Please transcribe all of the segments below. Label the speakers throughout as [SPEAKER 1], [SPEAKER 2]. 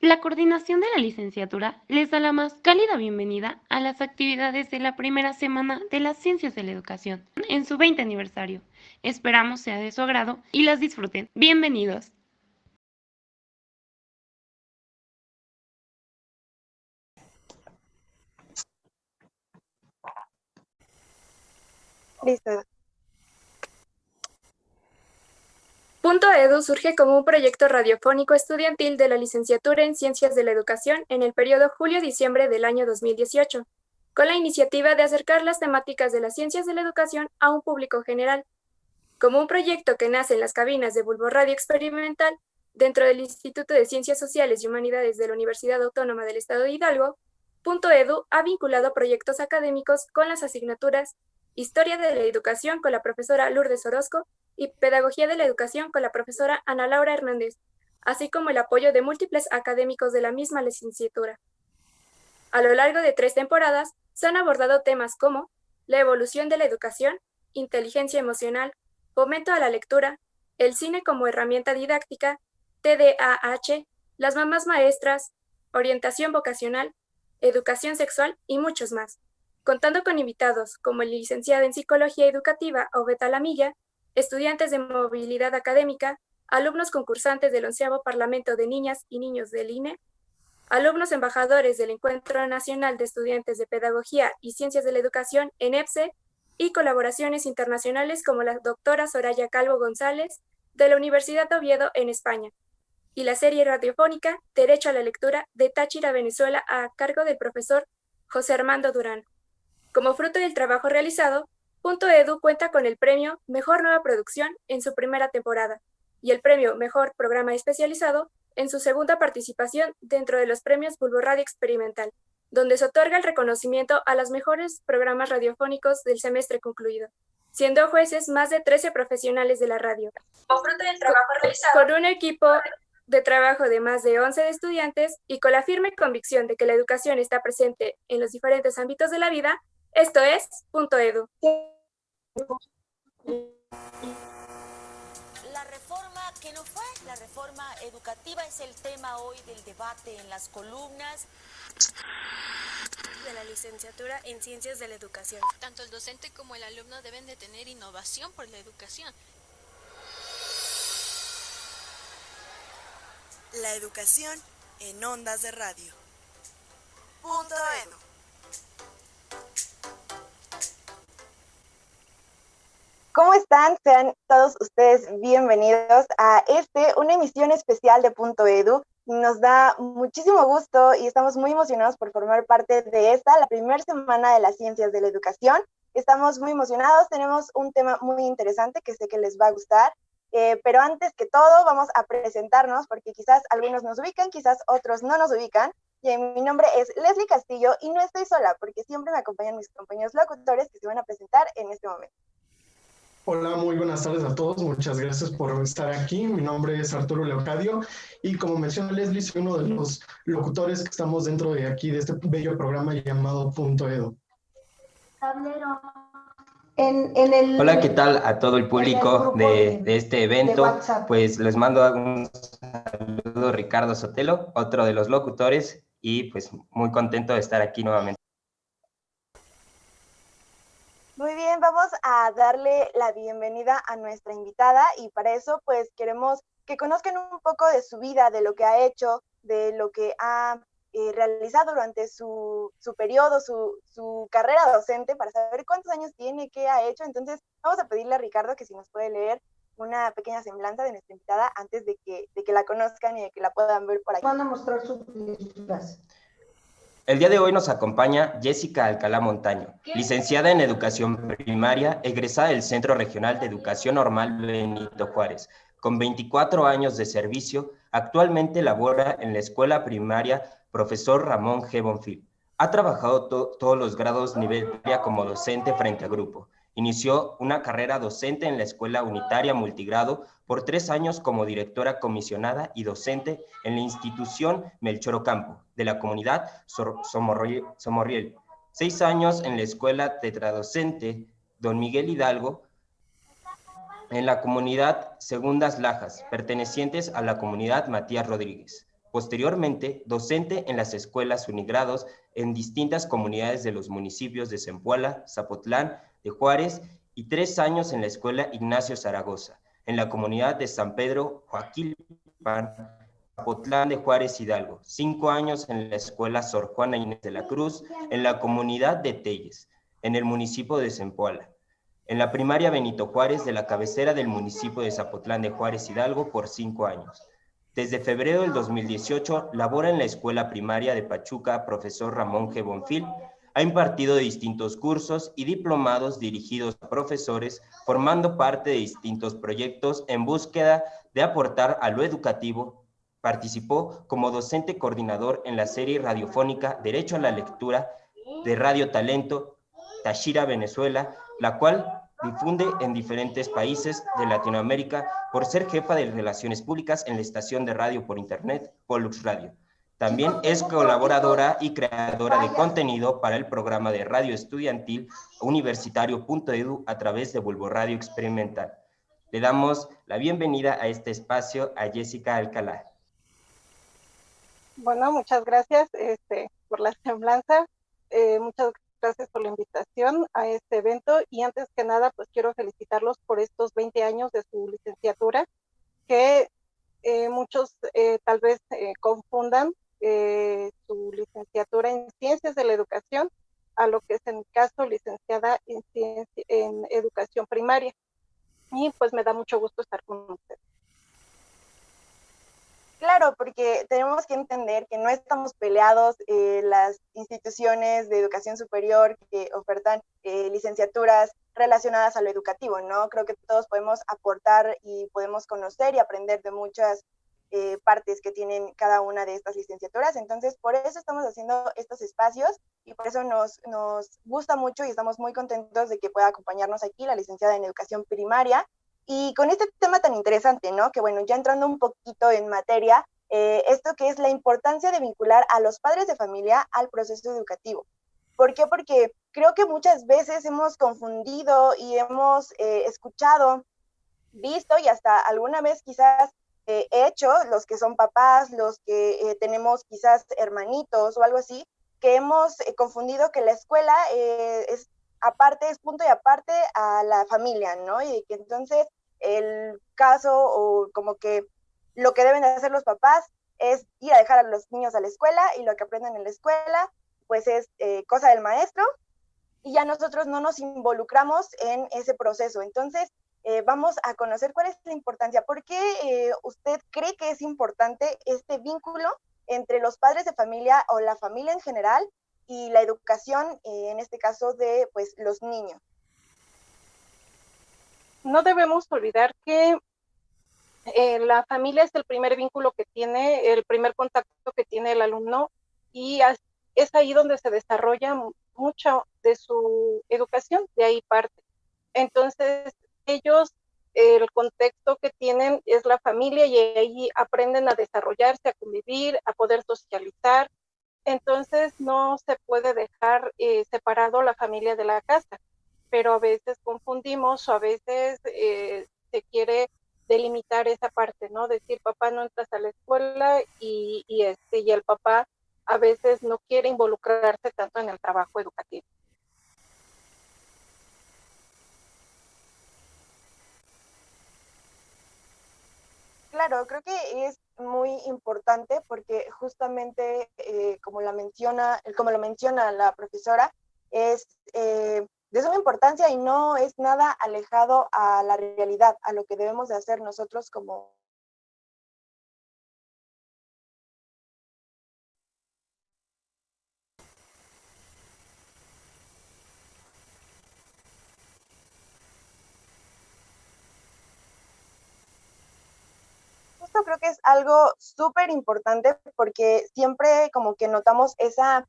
[SPEAKER 1] La coordinación de la licenciatura les da la más cálida bienvenida a las actividades de la primera semana de las Ciencias de la Educación en su 20 aniversario. Esperamos sea de su agrado y las disfruten. Bienvenidos.
[SPEAKER 2] Listo.
[SPEAKER 3] Punto Edu surge como un proyecto radiofónico estudiantil de la licenciatura en Ciencias de la Educación en el periodo julio-diciembre del año 2018, con la iniciativa de acercar las temáticas de las ciencias de la educación a un público general. Como un proyecto que nace en las cabinas de Bulbo Radio Experimental, dentro del Instituto de Ciencias Sociales y Humanidades de la Universidad Autónoma del Estado de Hidalgo, Punto Edu ha vinculado proyectos académicos con las asignaturas Historia de la Educación con la profesora Lourdes Orozco y Pedagogía de la Educación con la profesora Ana Laura Hernández, así como el apoyo de múltiples académicos de la misma licenciatura. A lo largo de 3 temporadas, se han abordado temas como la evolución de la educación, inteligencia emocional, fomento a la lectura, el cine como herramienta didáctica, TDAH, las mamás maestras, orientación vocacional, educación sexual y muchos más, contando con invitados como el licenciado en Psicología Educativa Obed Alamilla, estudiantes de movilidad académica, alumnos concursantes del 11º Parlamento de Niñas y Niños del INE, alumnos embajadores del Encuentro Nacional de Estudiantes de Pedagogía y Ciencias de la Educación en EPSE y colaboraciones internacionales como la doctora Soraya Calvo González de la Universidad de Oviedo en España, y la serie radiofónica Derecho a la Lectura de Táchira, Venezuela, a cargo del profesor José Armando Durán. Como fruto del trabajo realizado, Punto Edu cuenta con el premio Mejor Nueva Producción en su primera temporada y el premio Mejor Programa Especializado en su segunda participación dentro de los premios Bulbo Radio Experimental, donde se otorga el reconocimiento a los mejores programas radiofónicos del semestre concluido, siendo jueces más de 13 profesionales de la radio. Como fruto del trabajo realizado, con un equipo de trabajo de más de 11 estudiantes y con la firme convicción de que la educación está presente en los diferentes ámbitos de la vida, esto es Punto Edu.
[SPEAKER 4] La reforma que no fue, la reforma educativa es el tema hoy del debate en las columnas
[SPEAKER 3] De la licenciatura en Ciencias de la Educación.
[SPEAKER 5] Tanto el docente como el alumno deben de tener innovación por la educación.
[SPEAKER 6] La educación en ondas de radio. Punto Edu.
[SPEAKER 2] ¿Cómo están? Sean todos ustedes bienvenidos a una emisión especial de Punto Edu. Nos da muchísimo gusto y estamos muy emocionados por formar parte de la primera semana de las Ciencias de la Educación. Estamos muy emocionados, tenemos un tema muy interesante que sé que les va a gustar, pero antes que todo vamos a presentarnos porque quizás algunos nos ubican, quizás otros no nos ubican. Mi nombre es Leslie Castillo y no estoy sola porque siempre me acompañan mis compañeros locutores que se van a presentar en este momento.
[SPEAKER 7] Hola, muy buenas tardes a todos. Muchas gracias por estar aquí. Mi nombre es Arturo Leocadio y como mencionó Leslie, soy uno de los locutores que estamos dentro de aquí, de este bello programa llamado Punto Edu.
[SPEAKER 8] Hola, ¿qué tal a todo el público de este evento? Pues les mando un saludo Ricardo Sotelo, otro de los locutores, y pues muy contento de estar aquí nuevamente.
[SPEAKER 2] Muy bien, vamos a darle la bienvenida a nuestra invitada y para eso pues queremos que conozcan un poco de su vida, de lo que ha hecho, de lo que ha realizado durante su periodo, su carrera docente, para saber cuántos años tiene, qué ha hecho. Entonces vamos a pedirle a Ricardo que si nos puede leer una pequeña semblanza de nuestra invitada antes de que la conozcan y de que la puedan ver por aquí.
[SPEAKER 9] Van a mostrar sus disfraz.
[SPEAKER 8] El día de hoy nos acompaña Jessica Alcalá Montaño, licenciada en Educación Primaria, egresada del Centro Regional de Educación Normal Benito Juárez. Con 24 años de servicio, actualmente labora en la Escuela Primaria Profesor Ramón G. Bonfil. Ha trabajado todos los grados nivel primaria como docente frente a grupo. Inició una carrera docente en la Escuela Unitaria Multigrado por 3 años como directora comisionada y docente en la institución Melchor Ocampo, de la comunidad Somorriel. 6 años en la Escuela Tetradocente Don Miguel Hidalgo, en la comunidad Segundas Lajas, pertenecientes a la comunidad Matías Rodríguez. Posteriormente, docente en las escuelas unigrados en distintas comunidades de los municipios de Zempoala, Zapotlán, de Juárez y 3 años en la Escuela Ignacio Zaragoza, en la comunidad de San Pedro, Joaquilpan, Zapotlán de Juárez, Hidalgo, 5 años en la Escuela Sor Juana Inés de la Cruz, en la comunidad de Telles, en el municipio de Zempoala, en la primaria Benito Juárez de la cabecera del municipio de Zapotlán de Juárez, Hidalgo, por 5 años. Desde febrero del 2018, labora en la Escuela Primaria de Pachuca, profesor Ramón G. Bonfil. Ha impartido distintos cursos y diplomados dirigidos a profesores, formando parte de distintos proyectos en búsqueda de aportar a lo educativo. Participó como docente coordinador en la serie radiofónica Derecho a la Lectura de Radio Talento, Táchira, Venezuela, la cual difunde en diferentes países de Latinoamérica por ser jefa de Relaciones Públicas en la estación de radio por internet Pollux Radio. También es colaboradora y creadora de contenido para el programa de radio estudiantil universitario.edu a través de Bulbo Radio Experimental. Le damos la bienvenida a este espacio a Jessica Alcalá.
[SPEAKER 10] Bueno, muchas gracias por la semblanza. Muchas gracias por la invitación a este evento y antes que nada pues quiero felicitarlos por estos 20 años de su licenciatura que muchos tal vez confundan su licenciatura en Ciencias de la Educación a lo que es en mi caso licenciada en Educación Primaria y pues me da mucho gusto estar con ustedes.
[SPEAKER 2] Claro, porque tenemos que entender que no estamos peleados las instituciones de educación superior que ofertan licenciaturas relacionadas a lo educativo, ¿no? Creo que todos podemos aportar y podemos conocer y aprender de muchas partes que tienen cada una de estas licenciaturas. Entonces, por eso estamos haciendo estos espacios y por eso nos gusta mucho y estamos muy contentos de que pueda acompañarnos aquí la licenciada en Educación Primaria. Y con este tema tan interesante, ¿no? Que bueno, ya entrando un poquito en materia, esto que es la importancia de vincular a los padres de familia al proceso educativo. ¿Por qué? Porque creo que muchas veces hemos confundido y hemos escuchado, visto y hasta alguna vez quizás hecho, los que son papás, los que tenemos quizás hermanitos o algo así, que hemos confundido que la escuela es aparte, es punto y aparte a la familia, ¿no? Y que entonces el caso o como que lo que deben hacer los papás es ir a dejar a los niños a la escuela y lo que aprenden en la escuela pues es cosa del maestro y ya nosotros no nos involucramos en ese proceso. Entonces vamos a conocer cuál es la importancia. ¿Por qué usted cree que es importante este vínculo entre los padres de familia o la familia en general y la educación, en este caso de pues, los niños?
[SPEAKER 10] No debemos olvidar que la familia es el primer vínculo que tiene, el primer contacto que tiene el alumno y es ahí donde se desarrolla mucho de su educación, de ahí parte. Entonces, ellos, el contexto que tienen es la familia y ahí aprenden a desarrollarse, a convivir, a poder socializar. Entonces no se puede dejar separado la familia de la casa, pero a veces confundimos o a veces se quiere delimitar esa parte, ¿no? Decir, papá, no entras a la escuela y el papá a veces no quiere involucrarse tanto en el trabajo educativo.
[SPEAKER 2] Claro, creo que es muy importante porque justamente como lo menciona la profesora, es de suma importancia y no es nada alejado a la realidad, a lo que debemos de hacer nosotros como creo que es algo súper importante porque siempre como que notamos esa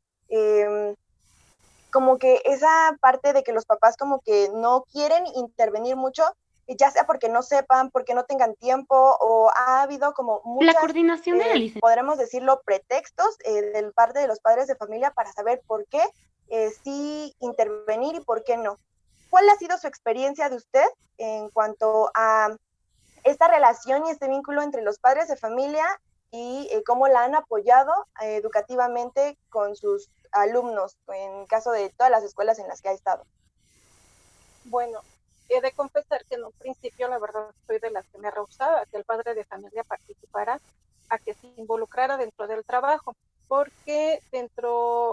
[SPEAKER 2] como que esa parte de que los papás como que no quieren intervenir mucho, ya sea porque no sepan, porque no tengan tiempo o ha habido como muchas,
[SPEAKER 1] la coordinación de la licenciatura,
[SPEAKER 2] podremos decirlo, pretextos del parte de los padres de familia para saber por qué sí intervenir y por qué no. ¿Cuál ha sido su experiencia de usted en cuanto a esta relación y este vínculo entre los padres de familia cómo la han apoyado educativamente con sus alumnos, en caso de todas las escuelas en las que ha estado.
[SPEAKER 10] Bueno, he de confesar que en un principio, la verdad, soy de las que me rehusaba a que el padre de familia participara, a que se involucrara dentro del trabajo, porque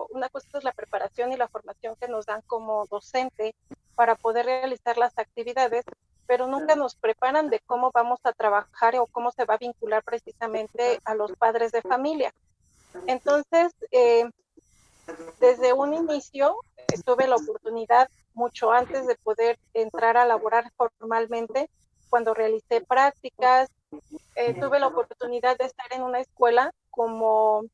[SPEAKER 10] una cosa es la preparación y la formación que nos dan como docente para poder realizar las actividades, pero nunca nos preparan de cómo vamos a trabajar o cómo se va a vincular precisamente a los padres de familia. Entonces, desde un inicio tuve la oportunidad, mucho antes de poder entrar a laborar formalmente, cuando realicé prácticas, tuve la oportunidad de estar en una escuela como,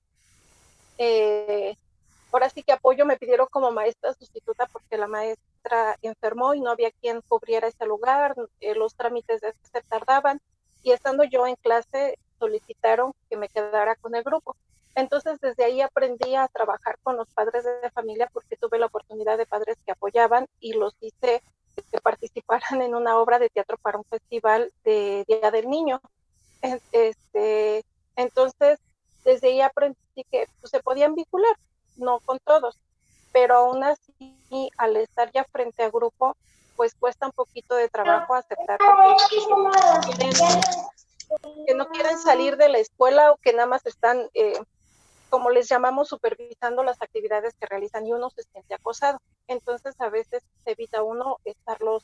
[SPEAKER 10] ahora sí que apoyo, me pidieron como maestra sustituta porque la maestra enfermó y no había quien cubriera ese lugar, los trámites se tardaban, y estando yo en clase solicitaron que me quedara con el grupo. Entonces, desde ahí aprendí a trabajar con los padres de familia porque tuve la oportunidad de padres que apoyaban y los hice que participaran en una obra de teatro para un festival de Día del Niño. Entonces, desde ahí aprendí que pues, se podían vincular, no con todos, pero aún así, al estar ya frente a grupo, pues cuesta un poquito de trabajo aceptar que no quieren salir de la escuela o que nada más están como les llamamos, supervisando las actividades que realizan y uno se siente acosado. Entonces, a veces se evita uno estarlos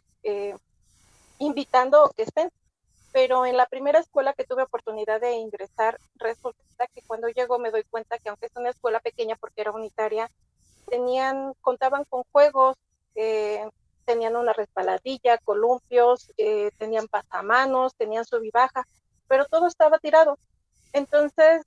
[SPEAKER 10] invitando o que estén. Pero en la primera escuela que tuve oportunidad de ingresar, resulta que cuando llego me doy cuenta que aunque es una escuela pequeña porque era unitaria, contaban con juegos, tenían una resbaladilla, columpios, tenían pasamanos, tenían sub y baja, pero todo estaba tirado. Entonces,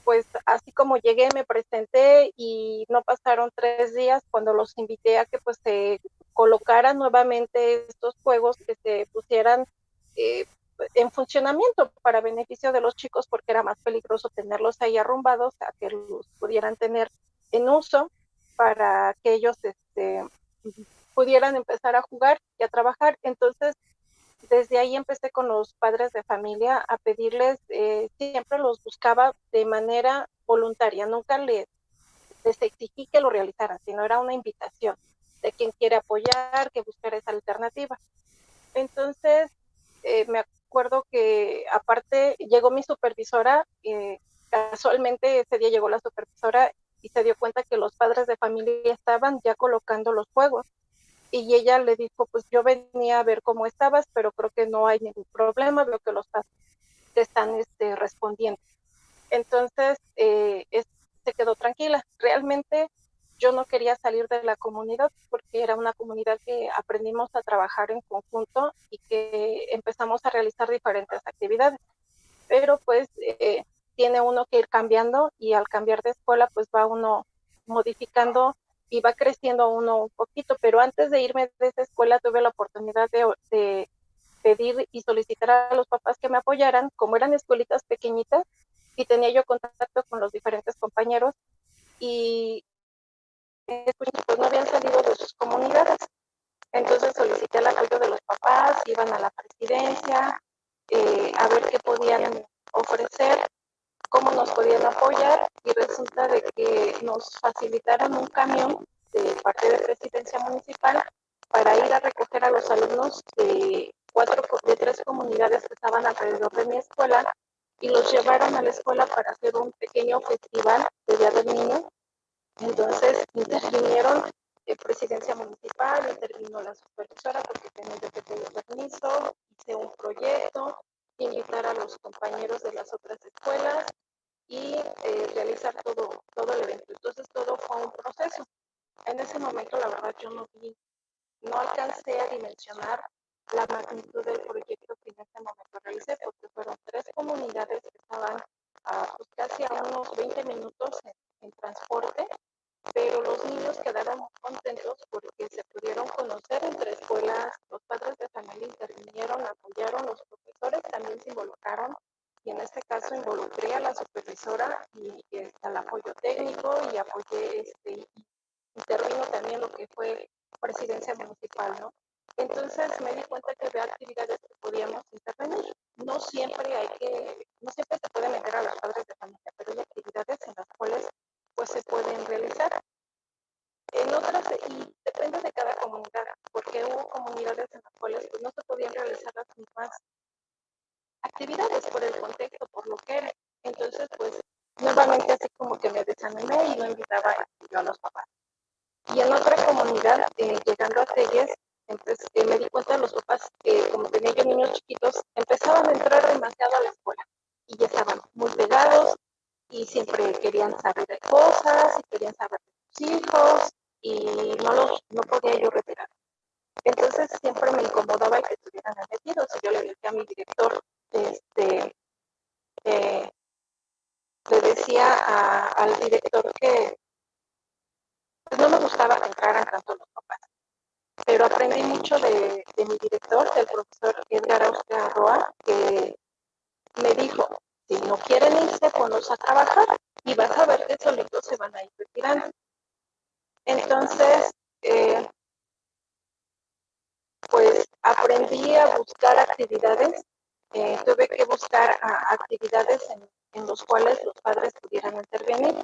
[SPEAKER 10] pues así como llegué, me presenté y no pasaron 3 días cuando los invité a que pues se colocaran nuevamente estos juegos, que se pusieran en funcionamiento para beneficio de los chicos, porque era más peligroso tenerlos ahí arrumbados a que los pudieran tener en uso para que ellos pudieran empezar a jugar y a trabajar. Entonces, desde ahí empecé con los padres de familia a pedirles, siempre los buscaba de manera voluntaria, nunca les exigí que lo realizaran, sino era una invitación de quien quiere apoyar, que buscara esa alternativa. Entonces, me acuerdo que aparte llegó mi supervisora, casualmente ese día llegó la supervisora y se dio cuenta que los padres de familia estaban ya colocando los juegos. Y ella le dijo, pues yo venía a ver cómo estabas, pero creo que no hay ningún problema, veo que los padres te están respondiendo. Entonces, se quedó tranquila. Realmente yo no quería salir de la comunidad porque era una comunidad que aprendimos a trabajar en conjunto y que empezamos a realizar diferentes actividades. Pero pues tiene uno que ir cambiando y al cambiar de escuela pues va uno modificando y va creciendo uno un poquito, pero antes de irme de esa escuela tuve la oportunidad de pedir y solicitar a los papás que me apoyaran, como eran escuelitas pequeñitas y tenía yo contacto con los diferentes compañeros y pues no habían salido de sus comunidades. Entonces solicité el apoyo de los papás, iban a la presidencia a ver qué podían ofrecer, cómo nos podían apoyar, y resulta de que nos facilitaron un camión de parte de Presidencia Municipal para ir a recoger a los alumnos de 3 comunidades que estaban alrededor de mi escuela y los llevaron a la escuela para hacer un pequeño festival de Día del Niño. Entonces intervinieron Presidencia Municipal, intervino la supervisora porque tenía que pedir permiso, hice un proyecto, invitar a los compañeros de las otras escuelas y realizar todo el evento. Entonces todo fue un proceso. En ese momento la verdad yo no alcancé a dimensionar la magnitud del proyecto que en ese momento realicé, porque fueron 3 comunidades que estaban pues casi a unos 20 minutos en transporte, pero los niños quedaron muy contentos porque se pudieron conocer entre escuelas, los padres de familia intervinieron, apoyaron, los profesores también se involucraron, y en este caso involucré a la supervisora y al apoyo técnico y apoyé, intervino también lo que fue Presidencia Municipal, ¿no? Entonces me di cuenta que había actividades que podíamos intervenir. No siempre actividades por el contexto, por lo que era. Entonces, pues, nuevamente así como que me desanimé y no invitaba yo a los papás. Y en otra comunidad, llegando a Telles, me di cuenta de los papás que, como tenía yo niños chiquitos, empezaban a entrar demasiado a la escuela y ya estaban muy pegados y siempre querían saber de cosas y querían saber de sus hijos y no podía yo retirar. Entonces siempre me incomodaba el que estuvieran metidos y yo le decía a mi director, le decía al director que pues, no me gustaba que entraran tanto los papás. Pero aprendí mucho de mi director, del profesor Edgar Austria Roa, que me dijo, si no quieren irse, ponlos a trabajar y vas a ver que solitos se van a ir retirando. Entonces, pues aprendí a buscar actividades, tuve que buscar actividades en los cuales los padres pudieran intervenir.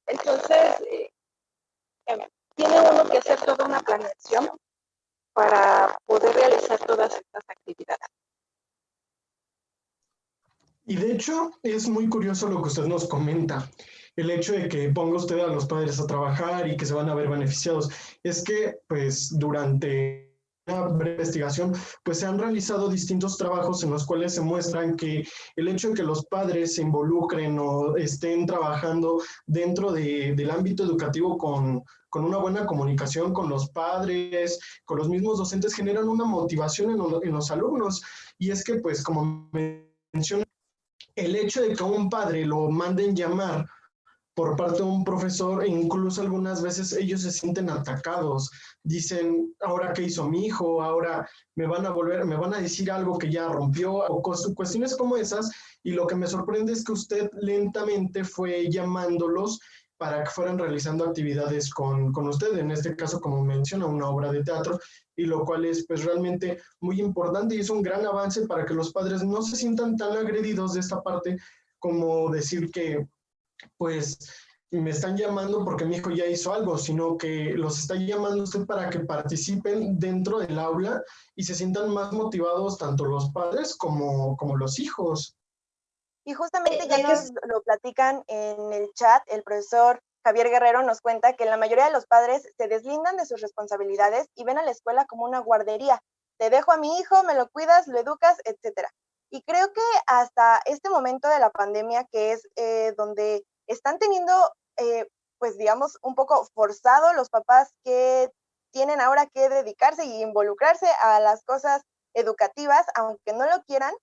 [SPEAKER 10] Entonces, tiene uno que hacer toda una planeación para poder realizar todas estas actividades.
[SPEAKER 7] Y de hecho, es muy curioso lo que usted nos comenta, el hecho de que ponga usted a los padres a trabajar y que se van a ver beneficiados. Es que, pues, durante una breve investigación, pues se han realizado distintos trabajos en los cuales se muestran que el hecho de que los padres se involucren o estén trabajando dentro del ámbito educativo con una buena comunicación con los padres, con los mismos docentes, generan una motivación en los alumnos. Y es que, pues, como mencioné, el hecho de que a un padre lo manden llamar por parte de un profesor, e incluso algunas veces ellos se sienten atacados, dicen, ahora qué hizo mi hijo, ahora me van a decir algo que ya rompió, o cuestiones como esas, y lo que me sorprende es que usted lentamente fue llamándolos para que fueran realizando actividades con usted, en este caso, como menciona, una obra de teatro, y lo cual es pues realmente muy importante y es un gran avance para que los padres no se sientan tan agredidos de esta parte como decir que pues me están llamando porque mi hijo ya hizo algo, sino que los está llamando usted para que participen dentro del aula y se sientan más motivados tanto los padres como los hijos.
[SPEAKER 2] Y justamente ya nos lo platican en el chat, el profesor Javier Guerrero nos cuenta que la mayoría de los padres se deslindan de sus responsabilidades y ven a la escuela como una guardería. Te dejo a mi hijo, me lo cuidas, lo educas, etc. Y creo que hasta este momento de la pandemia, que es donde están teniendo, pues digamos, un poco forzado los papás que tienen ahora que dedicarse y involucrarse a las cosas educativas, aunque no lo quieran,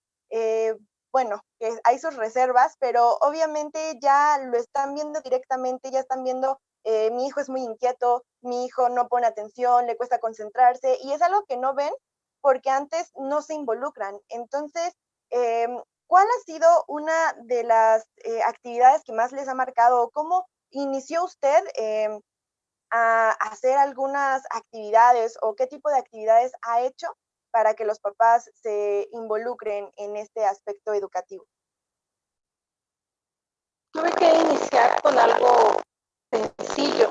[SPEAKER 2] bueno, que hay sus reservas, pero obviamente ya lo están viendo directamente, ya están viendo, mi hijo es muy inquieto, mi hijo no pone atención, le cuesta concentrarse, y es algo que no ven porque antes no se involucran. Entonces, ¿cuál ha sido una de las actividades que más les ha marcado? ¿Cómo inició usted a hacer algunas actividades o qué tipo de actividades ha hecho para que los papás se involucren en este aspecto educativo?
[SPEAKER 10] Tuve que iniciar con algo sencillo.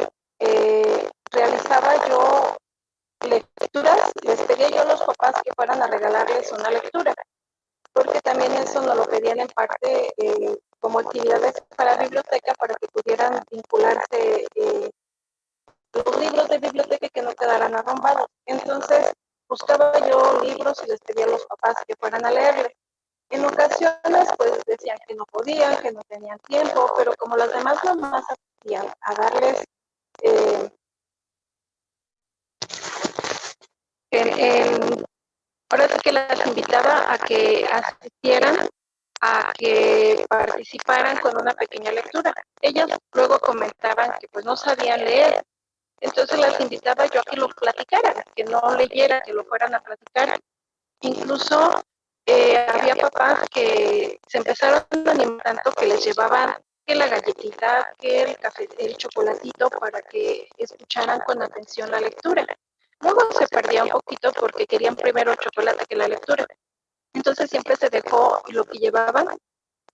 [SPEAKER 10] Realizaba yo lecturas, les pedía yo a los papás que fueran a regalarles una lectura, porque también eso nos lo pedían en parte como actividades para la biblioteca, para que pudieran vincularse los libros de biblioteca que no quedaran arrumbados. Entonces, buscaba yo libros y les pedía a los papás que fueran a leerles. En ocasiones, pues decían que no podían, que no tenían tiempo, pero como las demás mamás asistían a darles, ahora sí que las invitaba a que asistieran, a que participaran con una pequeña lectura. Ellas luego comentaban que pues no sabían leer, entonces las invitaba yo a que lo platicaran, que no leyeran, que lo fueran a platicar. Incluso había papás que se empezaron a animar tanto que les llevaban que la galletita, que el café, el chocolatito para que escucharan con atención la lectura. Luego se perdía un poquito porque querían primero el chocolate que la lectura. Entonces siempre se dejó lo que llevaban,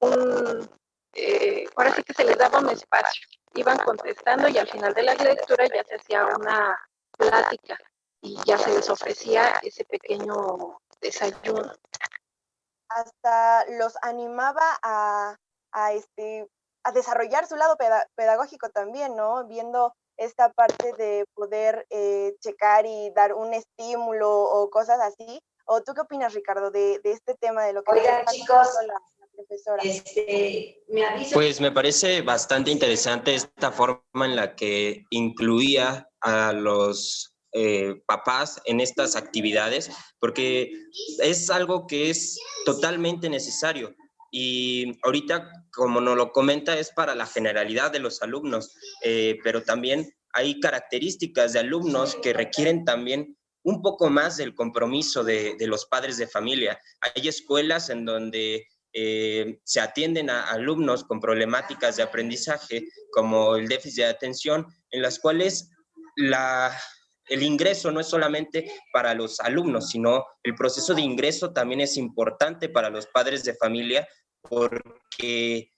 [SPEAKER 10] ahora sí que se les daba un espacio. Iban contestando y al final de la lectura ya se hacía una plática y ya se les ofrecía ese pequeño desayuno.
[SPEAKER 2] hasta los animaba a desarrollar su lado pedagógico también, ¿no? Viendo esta parte de poder checar y dar un estímulo o cosas así. ¿O tú qué opinas, Ricardo, de este tema de lo que
[SPEAKER 11] Oigan, chicos,
[SPEAKER 2] la profesora?
[SPEAKER 11] me aviso.
[SPEAKER 8] Pues me parece bastante interesante esta forma en la que incluía a los papás en estas actividades, porque es algo que es totalmente necesario. Y ahorita, como nos lo comenta, es para la generalidad de los alumnos, pero también hay características de alumnos que requieren también un poco más del compromiso de los padres de familia. Hay escuelas en donde se atienden a alumnos con problemáticas de aprendizaje, como el déficit de atención, en las cuales el ingreso no es solamente para los alumnos, sino el proceso de ingreso también es importante para los padres de familia, porque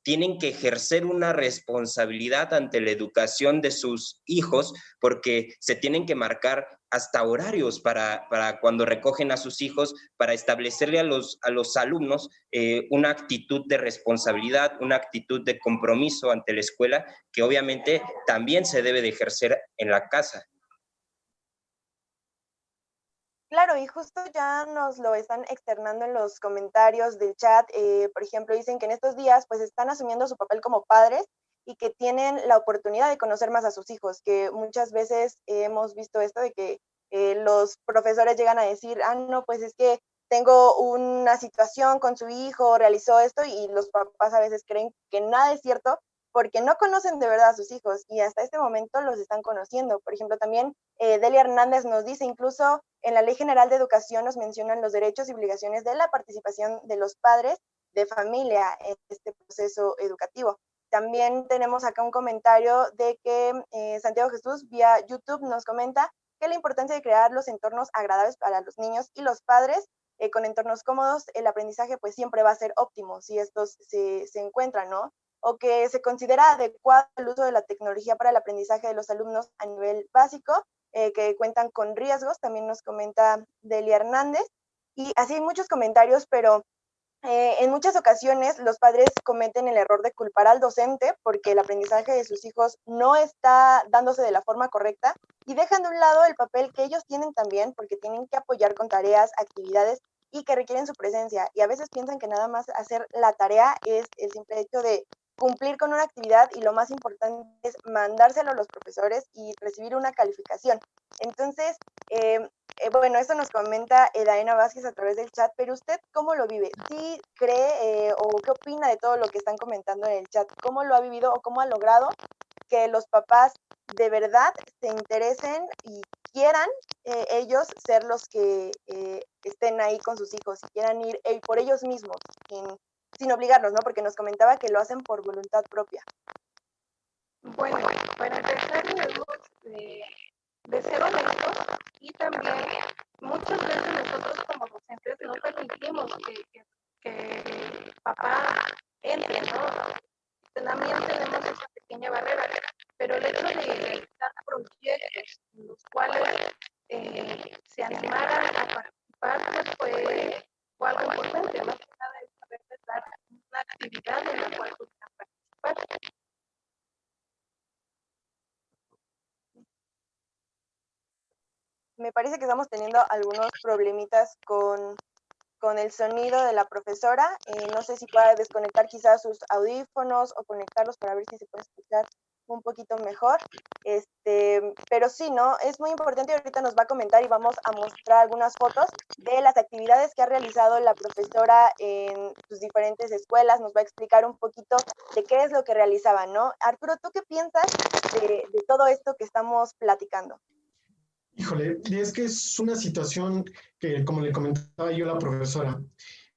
[SPEAKER 8] tienen que ejercer una responsabilidad ante la educación de sus hijos, porque se tienen que marcar hasta horarios para cuando recogen a sus hijos, para establecerle a los alumnos una actitud de responsabilidad, una actitud de compromiso ante la escuela, que obviamente también se debe de ejercer en la casa.
[SPEAKER 2] Claro, y justo ya nos lo están externando en los comentarios del chat. Por ejemplo, dicen que en estos días pues están asumiendo su papel como padres y que tienen la oportunidad de conocer más a sus hijos, que muchas veces hemos visto esto de que los profesores llegan a decir, no, pues es que tengo una situación con su hijo, realizó esto, y los papás a veces creen que nada es cierto porque no conocen de verdad a sus hijos y hasta este momento los están conociendo. Por ejemplo, también Delia Hernández nos dice, incluso en la Ley General de Educación nos mencionan los derechos y obligaciones de la participación de los padres de familia en este proceso educativo. También tenemos acá un comentario de que Santiago Jesús vía YouTube nos comenta que la importancia de crear los entornos agradables para los niños y los padres, con entornos cómodos, el aprendizaje pues siempre va a ser óptimo si estos se encuentran, ¿no? O que se considera adecuado el uso de la tecnología para el aprendizaje de los alumnos a nivel básico, que cuentan con riesgos, también nos comenta Delia Hernández. Y así hay muchos comentarios, pero en muchas ocasiones los padres cometen el error de culpar al docente porque el aprendizaje de sus hijos no está dándose de la forma correcta y dejan de un lado el papel que ellos tienen también, porque tienen que apoyar con tareas, actividades y que requieren su presencia. Y a veces piensan que nada más hacer la tarea es el simple hecho de cumplir con una actividad, y lo más importante es mandárselo a los profesores y recibir una calificación. Entonces, bueno, eso nos comenta Edaena Vázquez a través del chat, pero ¿usted cómo lo vive? ¿Sí cree o qué opina de todo lo que están comentando en el chat? ¿Cómo lo ha vivido o cómo ha logrado que los papás de verdad se interesen y quieran ellos ser los que estén ahí con sus hijos y quieran ir por ellos mismos, sin obligarnos, ¿no? Porque nos comentaba que lo hacen por voluntad propia.
[SPEAKER 10] Bueno, para empezar debemos de ser honestos, y también muchas veces nosotros como docentes no permitimos que papá entre, ¿no? También tenemos esa pequeña barrera, pero el hecho de realizar proyectos en los cuales se animaran a participar pues, fue algo importante, más que nada es saber dar una actividad en la cual pudieran participar.
[SPEAKER 2] Me parece que estamos teniendo algunos problemitas con el sonido de la profesora. No sé si pueda desconectar quizás sus audífonos o conectarlos para ver si se puede escuchar un poquito mejor. Pero sí, ¿no? Es muy importante, ahorita nos va a comentar y vamos a mostrar algunas fotos de las actividades que ha realizado la profesora en sus diferentes escuelas. Nos va a explicar un poquito de qué es lo que realizaba, ¿no? Arturo, ¿tú qué piensas de todo esto que estamos platicando?
[SPEAKER 7] Híjole, es que es una situación que, como le comentaba yo a la profesora,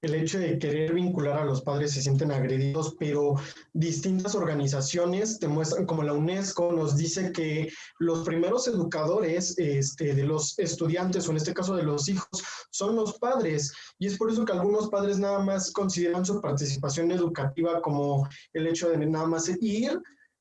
[SPEAKER 7] el hecho de querer vincular a los padres se sienten agredidos, pero distintas organizaciones te muestran, como la UNESCO, nos dice que los primeros educadores de los estudiantes, o en este caso de los hijos, son los padres. Y es por eso que algunos padres nada más consideran su participación educativa como el hecho de nada más ir,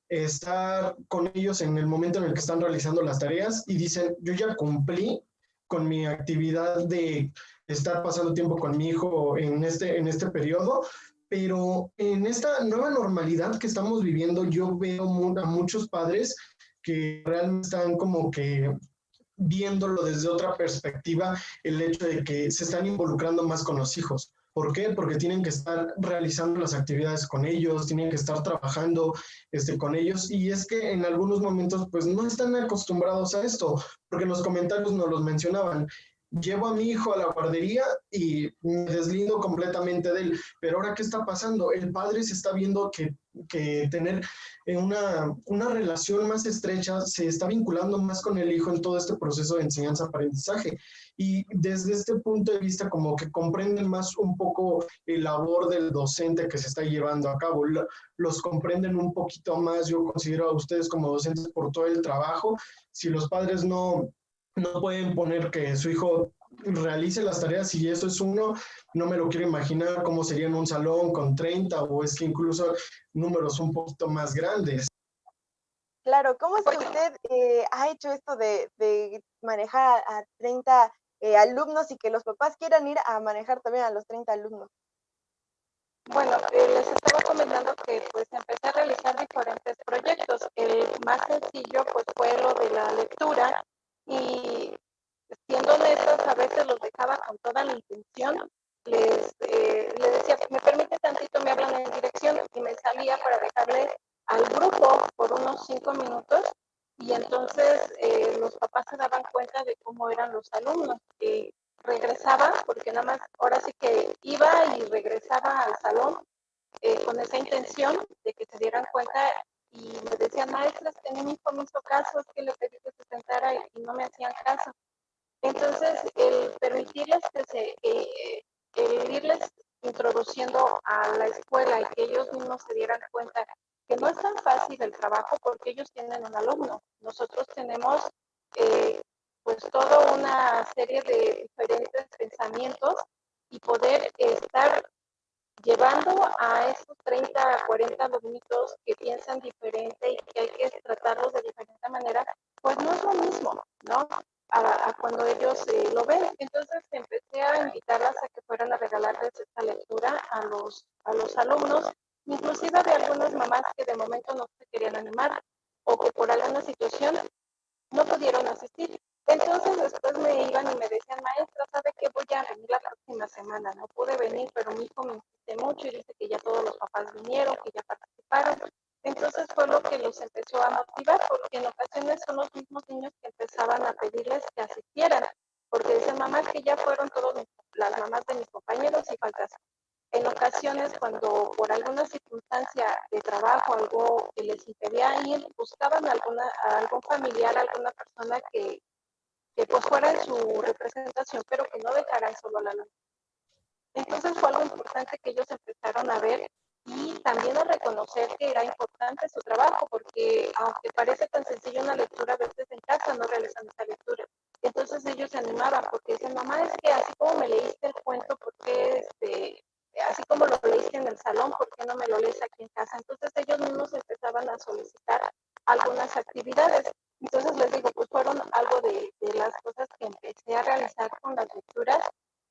[SPEAKER 7] estar con ellos en el momento en el que están realizando las tareas y dicen, yo ya cumplí con mi actividad de estar pasando tiempo con mi hijo en este periodo, pero en esta nueva normalidad que estamos viviendo, yo veo a muchos padres que realmente están como que viéndolo desde otra perspectiva, el hecho de que se están involucrando más con los hijos. ¿Por qué? Porque tienen que estar realizando las actividades con ellos, tienen que estar trabajando con ellos, y es que en algunos momentos pues no están acostumbrados a esto, porque en los comentarios nos los mencionaban. Llevo a mi hijo a la guardería y me deslindo completamente de él, pero ahora ¿qué está pasando? El padre se está viendo que tener una relación más estrecha, se está vinculando más con el hijo en todo este proceso de enseñanza-aprendizaje. Y desde este punto de vista como que comprenden más un poco el labor del docente que se está llevando a cabo, los comprenden un poquito más. Yo considero a ustedes como docentes por todo el trabajo. Si los padres no pueden poner que su hijo realice las tareas, y eso es uno, no me lo quiero imaginar cómo sería en un salón con 30, o es que incluso números un poquito más grandes.
[SPEAKER 2] Claro, ¿cómo es que usted ha hecho esto de manejar a 30 alumnos y que los papás quieran ir a manejar también a los 30 alumnos?
[SPEAKER 10] Bueno, les estaba comentando que pues empecé a realizar diferentes proyectos. El más sencillo pues fue lo de la lectura, y siendo honestas, a veces los dejaba con toda la intención. Les decía, me permite tantito, me hablan en dirección, y me salía para dejarle al grupo por unos 5 minutos, y entonces los papás se daban cuenta de cómo eran los alumnos. Regresaba, porque nada más, ahora sí que iba y regresaba al salón con esa intención de que se dieran cuenta, y me decían, maestras, que mi hijo me hizo caso, es que le pedí que se sentara y no me hacían caso. Entonces, el permitirles el irles introduciendo a la escuela y que ellos mismos se dieran cuenta que no es tan fácil el trabajo, porque ellos tienen un alumno. Nosotros tenemos pues toda una serie de diferentes pensamientos, y poder estar llevando a esos 30, 40 alumnitos que piensan diferente y que hay que tratarlos de diferente manera, pues no es lo mismo, ¿no? A cuando ellos lo ven. Entonces empecé a invitarlas a que fueran a regalarles esta lectura a los alumnos, inclusive de algunas mamás que de momento no se querían animar, o que por alguna situación no pudieron asistir. Entonces después me iban y me decían, maestra, ¿sabe qué? Voy a venir la próxima semana. No pude venir, pero mi hijo me insiste mucho y dice que ya todos los papás vinieron, que ya participaron. Entonces fue lo que los empezó a motivar, porque en ocasiones son los mismos niños que empezaban a pedirles que asistieran, porque dicen, mamás, que ya fueron todas las mamás de mis compañeros y faltas. En ocasiones, cuando por alguna circunstancia de trabajo, algo que les impedía ir, buscaban a algún familiar, alguna persona que pues fuera en su representación, pero que no dejaran solo a la alumna. Entonces fue algo importante que ellos empezaron a ver, y también a reconocer que era importante su trabajo, porque aunque parece tan sencillo una lectura, a veces en casa no realizan esa lectura. Entonces ellos se animaban, porque dicen, mamá, es que así como me leíste el cuento, ¿por qué así como lo leíste en el salón, ¿por qué no me lo lees aquí en casa? Entonces ellos mismos empezaban a solicitar algunas actividades. Entonces les digo, pues fueron algo de las cosas que empecé a realizar con las lecturas.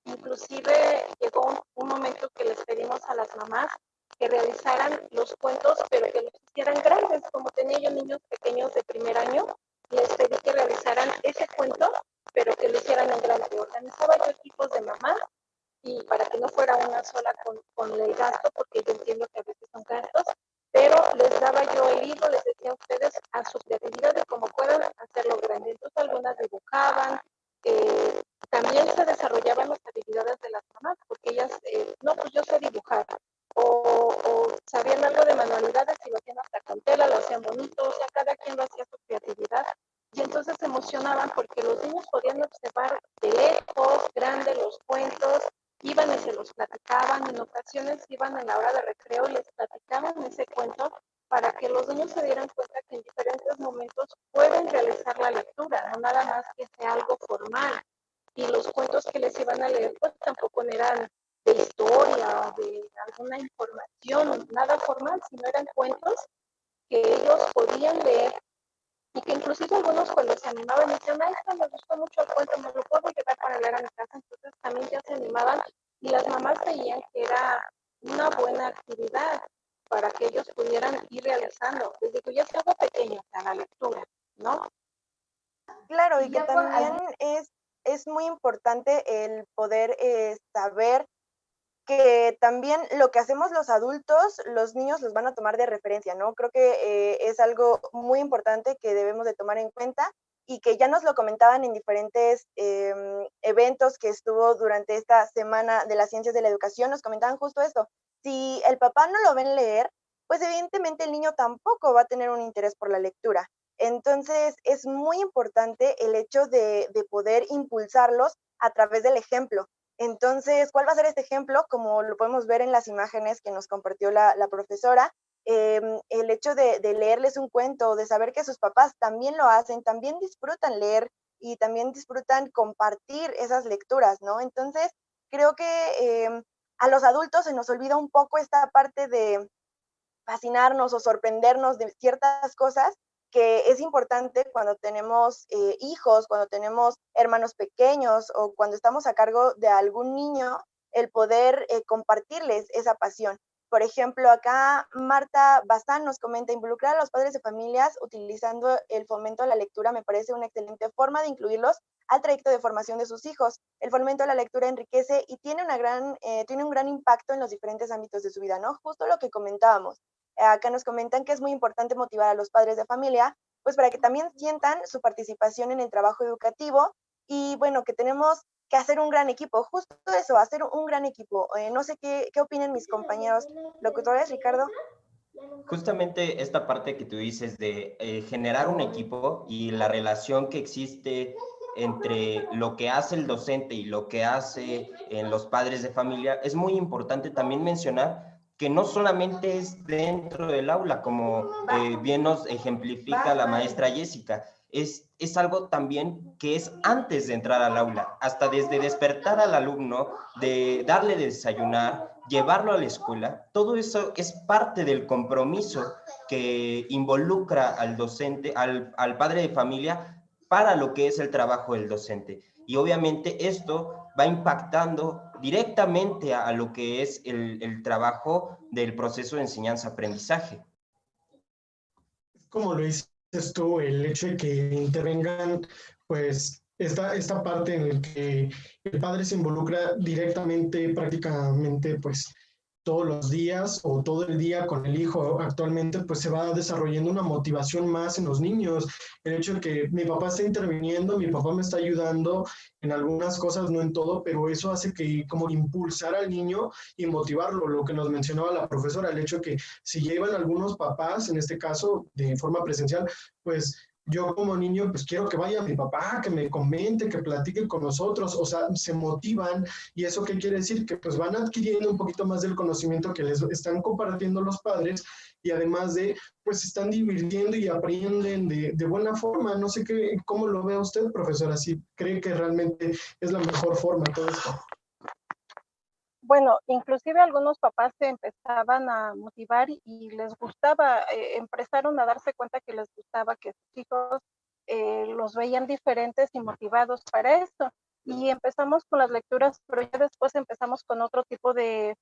[SPEAKER 10] Inclusive llegó un momento que les pedimos a las mamás que realizaran los cuentos, pero que los hicieran grandes. Como tenía yo niños pequeños de primer año, les pedí que realizaran ese cuento, pero que lo hicieran en grande. Organizaba yo equipos de mamás, y para que no fuera una sola con el gasto, porque yo entiendo que a veces son gastos, pero les daba yo el libro, les decía a ustedes a su creatividad de cómo puedan hacerlo grande. Entonces algunas dibujaban, también se desarrollaban las habilidades de las mamás, porque ellas, no, pues yo sé dibujar, o sabían algo de manualidades y lo hacían hasta con tela, lo hacían bonito, o sea, cada quien lo hacía a su creatividad. Y entonces se emocionaban porque los niños podían observar de lejos, grande, los cuentos, iban y se los platicaban. En ocasiones iban en la hora de recreo y les platicaban ese cuento, para que los niños se dieran cuenta que en diferentes momentos pueden realizar la lectura, no nada más que sea algo formal. Y los cuentos que les iban a leer pues tampoco eran de historia o de alguna información, nada formal, sino eran cuentos que ellos podían leer y que inclusive algunos cuando se animaban decían, maestra, me gustó mucho el cuento, me lo puedo llevar para leer a mi casa, entonces también ya se animaban y las mamás veían que era una buena actividad para que ellos pudieran ir realizando, desde que ya es algo pequeño, para la lectura, ¿no?
[SPEAKER 2] Claro, y que también es muy importante el poder saber que también lo que hacemos los adultos, los niños los van a tomar de referencia, ¿no? Creo que es algo muy importante que debemos de tomar en cuenta y que ya nos lo comentaban en diferentes eventos que estuvo durante esta semana de las ciencias de la educación, nos comentaban justo esto. Si el papá no lo ven leer, pues evidentemente el niño tampoco va a tener un interés por la lectura. Entonces es muy importante el hecho de poder impulsarlos a través del ejemplo. Entonces, ¿cuál va a ser este ejemplo? Como lo podemos ver en las imágenes que nos compartió la profesora, el hecho de leerles un cuento, de saber que sus papás también lo hacen, también disfrutan leer y también disfrutan compartir esas lecturas, ¿no? Entonces, creo que a los adultos se nos olvida un poco esta parte de fascinarnos o sorprendernos de ciertas cosas que es importante cuando tenemos hijos, cuando tenemos hermanos pequeños o cuando estamos a cargo de algún niño, el poder compartirles esa pasión. Por ejemplo, acá Marta Bazán nos comenta, involucrar a los padres de familias utilizando el fomento a la lectura me parece una excelente forma de incluirlos al trayecto de formación de sus hijos. El fomento a la lectura enriquece y tiene un gran impacto en los diferentes ámbitos de su vida, ¿no? Justo lo que comentábamos. Acá nos comentan que es muy importante motivar a los padres de familia, pues para que también sientan su participación en el trabajo educativo y bueno, que tenemos que hacer un gran equipo, justo eso, hacer un gran equipo. No sé qué opinan mis compañeros locutores, Ricardo.
[SPEAKER 8] Justamente esta parte que tú dices de generar un equipo y la relación que existe entre lo que hace el docente y lo que hace en los padres de familia, es muy importante también mencionar que no solamente es dentro del aula, como bien nos ejemplifica la maestra Jessica, es algo también que es antes de entrar al aula, hasta desde despertar al alumno, de darle de desayunar, llevarlo a la escuela, todo eso es parte del compromiso que involucra al docente, al padre de familia, para lo que es el trabajo del docente. Y obviamente esto va impactando directamente a lo que es el trabajo del proceso de enseñanza-aprendizaje.
[SPEAKER 7] Como lo dices tú, el hecho de que intervengan, pues, esta parte en la que el padre se involucra directamente, prácticamente, pues, todos los días o todo el día con el hijo actualmente, pues se va desarrollando una motivación más en los niños. El hecho de que mi papá está interviniendo, mi papá me está ayudando en algunas cosas, no en todo, pero eso hace que como impulsar al niño y motivarlo, lo que nos mencionaba la profesora, el hecho de que si llevan algunos papás, en este caso de forma presencial, pues yo como niño, pues quiero que vaya mi papá, que me comente, que platique con nosotros, o sea, se motivan. ¿Y eso qué quiere decir? Que pues van adquiriendo un poquito más del conocimiento que les están compartiendo los padres y además de, pues se están divirtiendo y aprenden de buena forma. No sé cómo lo ve usted, profesora, si cree que realmente es la mejor forma todo esto.
[SPEAKER 10] Bueno, inclusive algunos papás se empezaban a motivar y les gustaba, empezaron a darse cuenta que les gustaba que sus hijos los veían diferentes y motivados para esto. Y empezamos con las lecturas, pero ya después empezamos con otro tipo de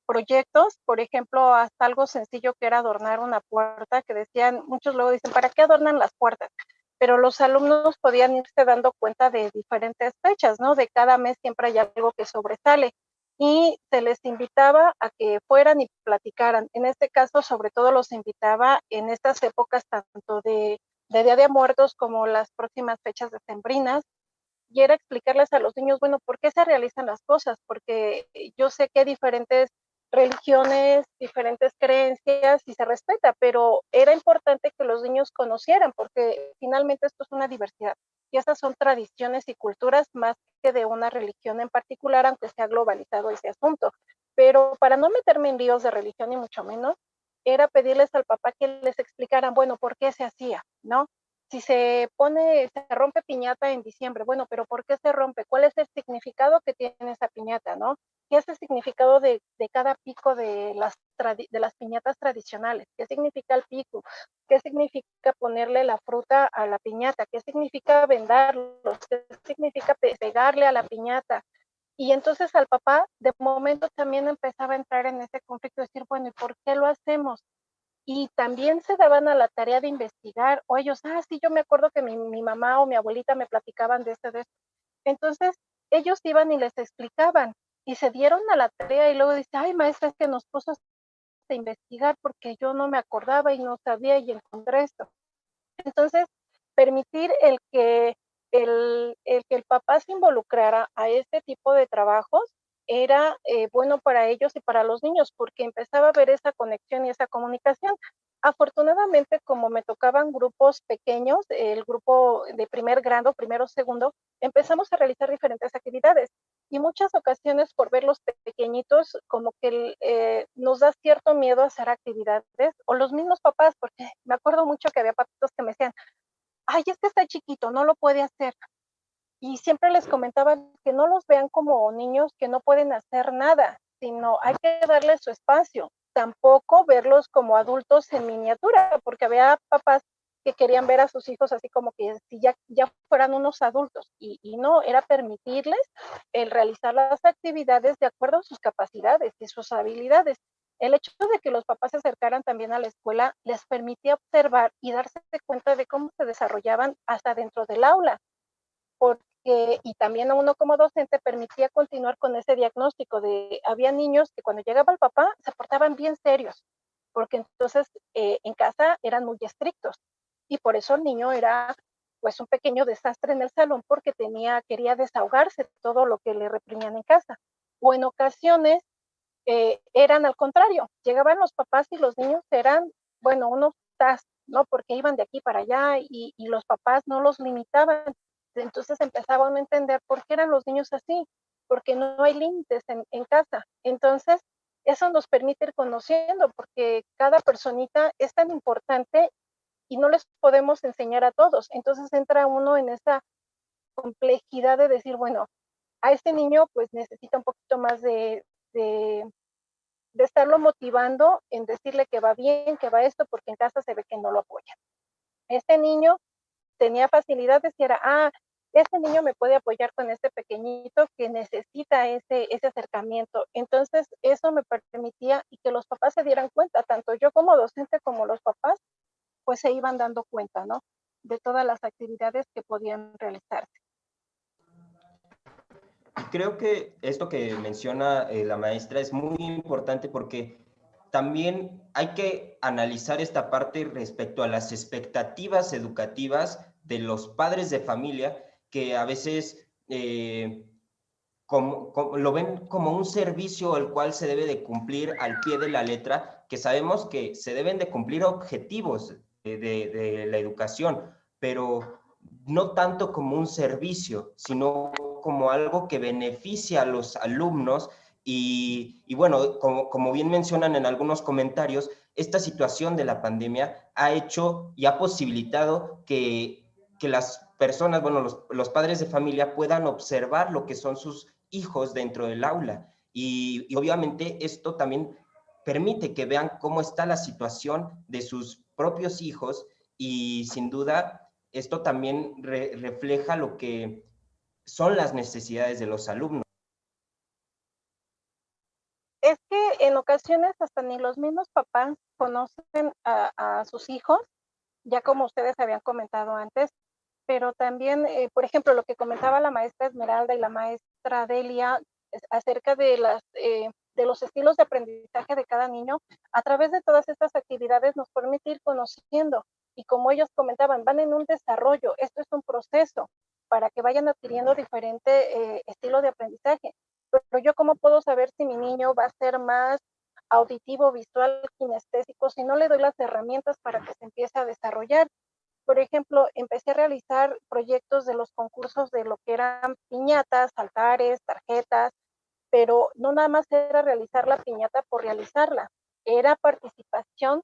[SPEAKER 10] proyectos, por ejemplo, hasta algo sencillo que era adornar una puerta, que decían, muchos luego dicen, ¿para qué adornan las puertas? Pero los alumnos podían irse dando cuenta de diferentes fechas, ¿no? De cada mes siempre hay algo que sobresale y se les invitaba a que fueran y platicaran. En este caso, sobre todo los invitaba en estas épocas tanto de Día de Muertos como las próximas fechas decembrinas, y era explicarles a los niños, bueno, ¿por qué se realizan las cosas? Porque yo sé que hay diferentes religiones, diferentes creencias y se respeta, pero era importante que los niños conocieran porque finalmente esto es una diversidad y estas son tradiciones y culturas más que de una religión en particular, aunque se ha globalizado ese asunto. Pero para no meterme en líos de religión ni mucho menos, era pedirles al papá que les explicaran, bueno, ¿por qué se hacía? ¿No? Si se rompe piñata en diciembre, bueno, pero ¿por qué se rompe? ¿Cuál es el significado que tiene esa piñata, no? qué es el significado de cada pico de las piñatas tradicionales, qué significa el pico, qué significa ponerle la fruta a la piñata, qué significa vendarlos, qué significa pegarle a la piñata. Y entonces al papá de momento también empezaba a entrar en ese conflicto, de decir, bueno, ¿y por qué lo hacemos? Y también se daban a la tarea de investigar, o ellos, sí, yo me acuerdo que mi mamá o mi abuelita me platicaban de esto, de esto. Entonces, ellos iban y les explicaban, y se dieron a la tarea, y luego dice, ay, maestra, es que nos puso a investigar porque yo no me acordaba y no sabía y encontré esto. Entonces, permitir el que el papá se involucrara a este tipo de trabajos era bueno para ellos y para los niños, porque empezaba a ver esa conexión y esa comunicación. Afortunadamente, como me tocaban grupos pequeños, el grupo de primer grado, primero, segundo, empezamos a realizar diferentes actividades. Y muchas ocasiones, por verlos pequeñitos, como que nos da cierto miedo hacer actividades, o los mismos papás, porque me acuerdo mucho que había papitos que me decían, ay, es que está chiquito, no lo puede hacer. Y siempre les comentaba que no los vean como niños que no pueden hacer nada, sino hay que darles su espacio. Tampoco verlos como adultos en miniatura, porque había papás que querían ver a sus hijos así como que si ya fueran unos adultos. Y no, era permitirles el realizar las actividades de acuerdo a sus capacidades y sus habilidades. El hecho de que los papás se acercaran también a la escuela les permitía observar y darse cuenta de cómo se desarrollaban hasta dentro del aula. Y también a uno como docente permitía continuar con ese diagnóstico de, había niños que cuando llegaba el papá se portaban bien serios, porque entonces en casa eran muy estrictos, y por eso el niño era pues un pequeño desastre en el salón, porque quería desahogarse de todo lo que le reprimían en casa. O en ocasiones eran al contrario, llegaban los papás y los niños eran, bueno, unos tas, ¿no? Porque iban de aquí para allá y los papás no los limitaban. Entonces empezaban a entender por qué eran los niños así, porque no hay límites en casa. Entonces, eso nos permite ir conociendo, porque cada personita es tan importante y no les podemos enseñar a todos. Entonces entra uno en esa complejidad de decir, bueno, a este niño pues necesita un poquito más de estarlo motivando en decirle que va bien, que va esto, porque en casa se ve que no lo apoyan. Este niño tenía facilidades y era, este niño me puede apoyar con este pequeñito que necesita ese acercamiento. Entonces, eso me permitía y que los papás se dieran cuenta, tanto yo como docente como los papás, pues se iban dando cuenta, ¿no? De todas las actividades que podían realizarse.
[SPEAKER 8] Creo que esto que menciona la maestra es muy importante porque también hay que analizar esta parte respecto a las expectativas educativas de los padres de familia que a veces lo ven como un servicio el cual se debe de cumplir al pie de la letra, que sabemos que se deben de cumplir objetivos de la educación, pero no tanto como un servicio, sino como algo que beneficia a los alumnos y bueno, como bien mencionan en algunos comentarios, esta situación de la pandemia ha hecho y ha posibilitado que las personas, bueno, los padres de familia puedan observar lo que son sus hijos dentro del aula y obviamente esto también permite que vean cómo está la situación de sus propios hijos y sin duda esto también refleja lo que son las necesidades de los alumnos.
[SPEAKER 10] Es que en ocasiones hasta ni los mismos papás conocen a sus hijos, ya como ustedes habían comentado antes, pero también, por ejemplo, lo que comentaba la maestra Esmeralda y la maestra Delia acerca de los estilos de aprendizaje de cada niño, a través de todas estas actividades nos permite ir conociendo, y como ellos comentaban, van en un desarrollo, esto es un proceso para que vayan adquiriendo diferente estilo de aprendizaje. Pero yo, ¿cómo puedo saber si mi niño va a ser más auditivo, visual, kinestésico, si no le doy las herramientas para que se empiece a desarrollar? Por ejemplo, empecé a realizar proyectos de los concursos de lo que eran piñatas, altares, tarjetas, pero no nada más era realizar la piñata por realizarla, era participación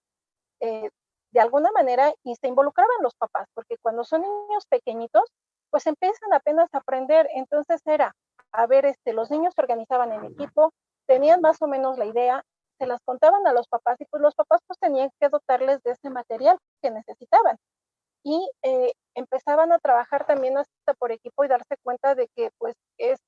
[SPEAKER 10] de alguna manera, y se involucraban los papás, porque cuando son niños pequeñitos, pues empiezan apenas a aprender. Entonces era, a ver, los niños se organizaban en equipo, tenían más o menos la idea, se las contaban a los papás y pues los papás pues tenían que dotarles de ese material que necesitaban. Y empezaban a trabajar también hasta por equipo y darse cuenta de que pues es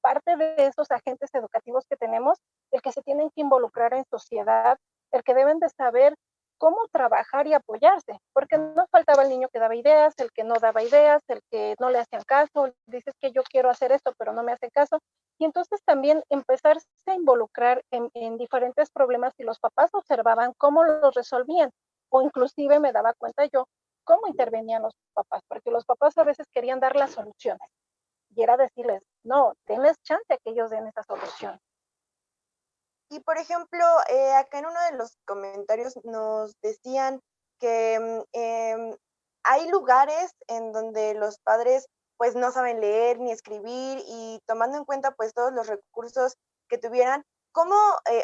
[SPEAKER 10] parte de esos agentes educativos que tenemos, el que se tienen que involucrar en sociedad, el que deben de saber cómo trabajar y apoyarse, porque no faltaba el niño que daba ideas, el que no daba ideas, el que no le hacían caso, dices que yo quiero hacer esto, pero no me hacen caso, y entonces también empezarse a involucrar en diferentes problemas y los papás observaban cómo los resolvían, o inclusive me daba cuenta yo cómo intervenían los papás, porque los papás a veces querían dar las soluciones, y era decirles, no, denles chance a que ellos den esa solución.
[SPEAKER 2] Y por ejemplo, acá en uno de los comentarios nos decían que hay lugares en donde los padres pues no saben leer ni escribir y tomando en cuenta pues todos los recursos que tuvieran, ¿cómo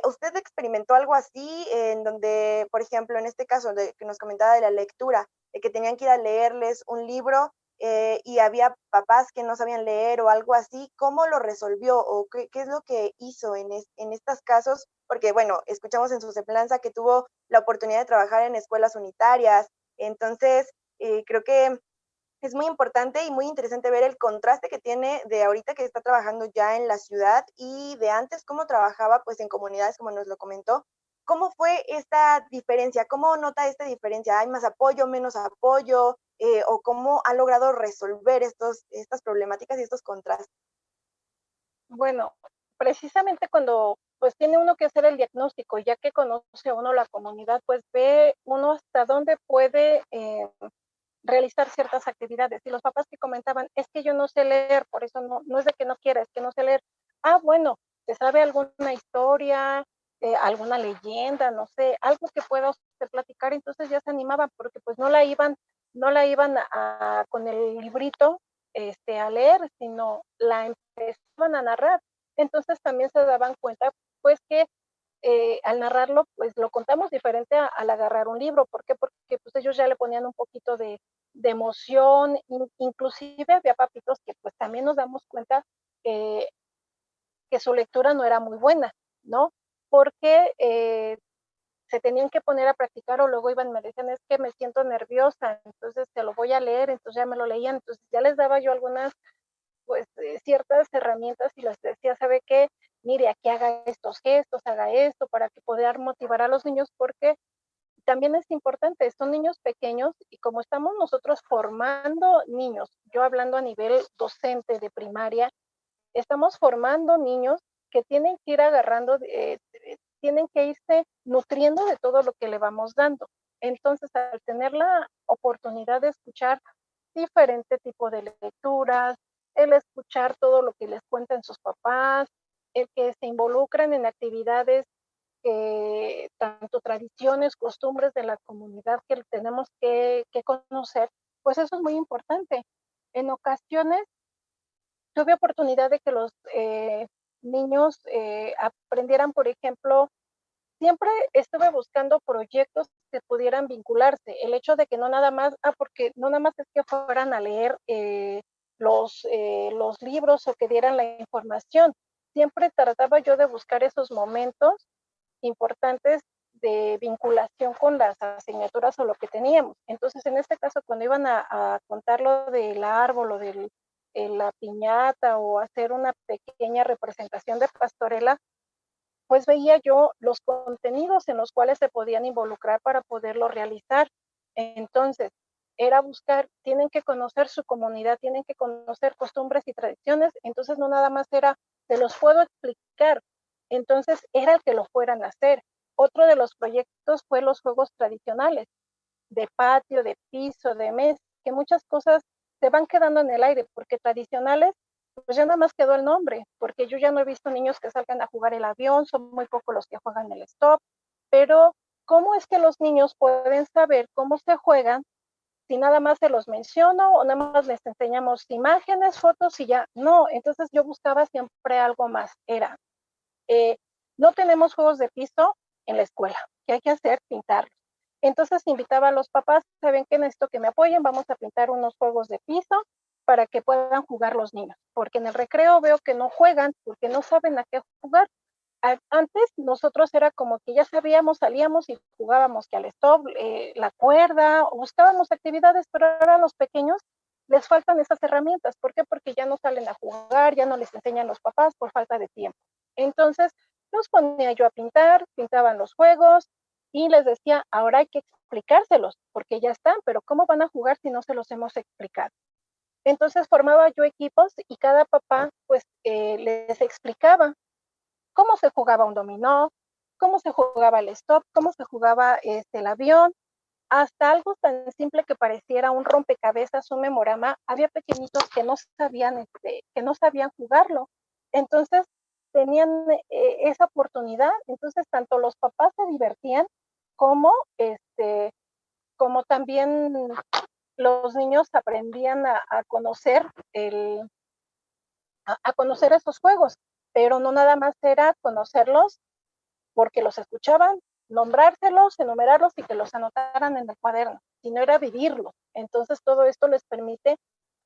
[SPEAKER 2] usted experimentó algo así en donde, por ejemplo, en este caso que nos comentaba de la lectura, de que tenían que ir a leerles un libro y había papás que no sabían leer o algo así? ¿Cómo lo resolvió o qué es lo que hizo en estos casos? Porque, bueno, escuchamos en su semblanza que tuvo la oportunidad de trabajar en escuelas unitarias, entonces creo que es muy importante y muy interesante ver el contraste que tiene de ahorita que está trabajando ya en la ciudad y de antes cómo trabajaba pues en comunidades como nos lo comentó. ¿Cómo fue esta diferencia? ¿Cómo nota esta diferencia? ¿Hay más apoyo, menos apoyo? ¿O cómo ha logrado resolver estas problemáticas y estos contrastes?
[SPEAKER 10] Bueno, precisamente cuando pues tiene uno que hacer el diagnóstico, ya que conoce uno la comunidad, pues ve uno hasta dónde puede realizar ciertas actividades. Y los papás que comentaban, es que yo no sé leer, por eso no es de que no quiera, es que no sé leer. Ah, bueno, ¿te sabe alguna historia, alguna leyenda, no sé, algo que pueda usted platicar? Entonces ya se animaban porque pues no la iban con el librito a leer, sino la empezaban a narrar. Entonces también se daban cuenta pues que al narrarlo, pues lo contamos diferente al agarrar un libro. ¿Por qué? Porque pues ellos ya le ponían un poquito de emoción, inclusive había papitos que pues también nos damos cuenta que su lectura no era muy buena, ¿no? Porque se tenían que poner a practicar o luego iban, me decían, es que me siento nerviosa, entonces te lo voy a leer, entonces ya me lo leían, entonces ya les daba yo algunas pues ciertas herramientas y les decía, ¿sabe qué? Mire, aquí haga estos gestos, haga esto, para que poder motivar a los niños, porque también es importante, son niños pequeños y como estamos nosotros formando niños, yo hablando a nivel docente de primaria, estamos formando niños que tienen que ir agarrando, tienen que irse nutriendo de todo lo que le vamos dando. Entonces, al tener la oportunidad de escuchar diferente tipo de lecturas, el escuchar todo lo que les cuentan sus papás, el que se involucren en actividades tanto tradiciones, costumbres de la comunidad que tenemos que conocer, pues eso es muy importante. En ocasiones tuve oportunidad de que los niños aprendieran, por ejemplo, siempre estuve buscando proyectos que pudieran vincularse. El hecho de que no nada más, porque no nada más es que fueran a leer los libros o que dieran la información. Siempre trataba yo de buscar esos momentos importantes de vinculación con las asignaturas o lo que teníamos. Entonces, en este caso, cuando iban a contar lo del árbol o de la piñata o hacer una pequeña representación de pastorela, pues veía yo los contenidos en los cuales se podían involucrar para poderlo realizar. Entonces, era buscar, tienen que conocer su comunidad, tienen que conocer costumbres y tradiciones, entonces no nada más era, se los puedo explicar, entonces era el que lo fueran a hacer. Otro de los proyectos fue los juegos tradicionales, de patio, de piso, de mesa, que muchas cosas se van quedando en el aire, porque tradicionales pues ya nada más quedó el nombre, porque yo ya no he visto niños que salgan a jugar el avión, son muy pocos los que juegan el stop, pero ¿cómo es que los niños pueden saber cómo se juegan si nada más se los menciono o nada más les enseñamos imágenes, fotos y ya? No, entonces yo buscaba siempre algo más, era, no tenemos juegos de piso en la escuela, ¿qué hay que hacer? Pintarlos. Entonces invitaba a los papás, ¿saben qué? Necesito que me apoyen, vamos a pintar unos juegos de piso, para que puedan jugar los niños, porque en el recreo veo que no juegan, porque no saben a qué jugar. Antes nosotros era como que ya sabíamos, salíamos y jugábamos que al stop, la cuerda, o buscábamos actividades, pero ahora a los pequeños les faltan esas herramientas. ¿Por qué? Porque ya no salen a jugar, ya no les enseñan los papás por falta de tiempo. Entonces los ponía yo a pintar, pintaban los juegos y les decía, ahora hay que explicárselos, porque ya están, pero ¿cómo van a jugar si no se los hemos explicado? Entonces formaba yo equipos y cada papá pues les explicaba cómo se jugaba un dominó, cómo se jugaba el stop, cómo se jugaba el avión, hasta algo tan simple que pareciera un rompecabezas, un memorama. Había pequeñitos que no sabían jugarlo. Entonces tenían esa oportunidad. Entonces tanto los papás se divertían como como también los niños aprendían a conocer a conocer esos juegos, pero no nada más era conocerlos porque los escuchaban, nombrárselos, enumerarlos y que los anotaran en el cuaderno, sino era vivirlo. Entonces todo esto les permite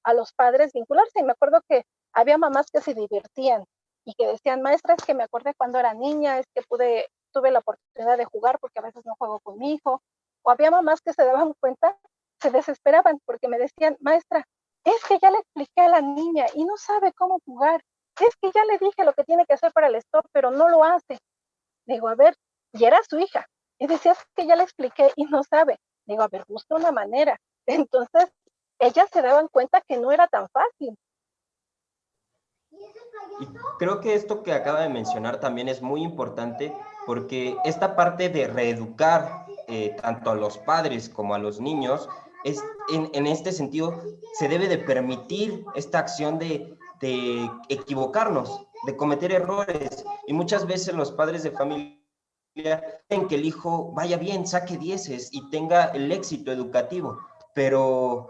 [SPEAKER 10] a los padres vincularse. Y me acuerdo que había mamás que se divertían y que decían, maestra, es que me acordé cuando era niña, es que tuve la oportunidad de jugar porque a veces no juego con mi hijo. O había mamás que se daban cuenta, se desesperaban porque me decían, maestra, es que ya le expliqué a la niña y no sabe cómo jugar. Es que ya le dije lo que tiene que hacer para el stop, pero no lo hace. Digo, a ver, y era su hija. Y decía, es que ya le expliqué y no sabe. Digo, a ver, busca una manera. Entonces, ellas se daban cuenta que no era tan fácil.
[SPEAKER 8] Y creo que esto que acaba de mencionar también es muy importante porque esta parte de reeducar tanto a los padres como a los niños, en este sentido se debe de permitir esta acción de equivocarnos, de cometer errores. Y muchas veces los padres de familia quieren que el hijo vaya bien, saque dieces y tenga el éxito educativo, pero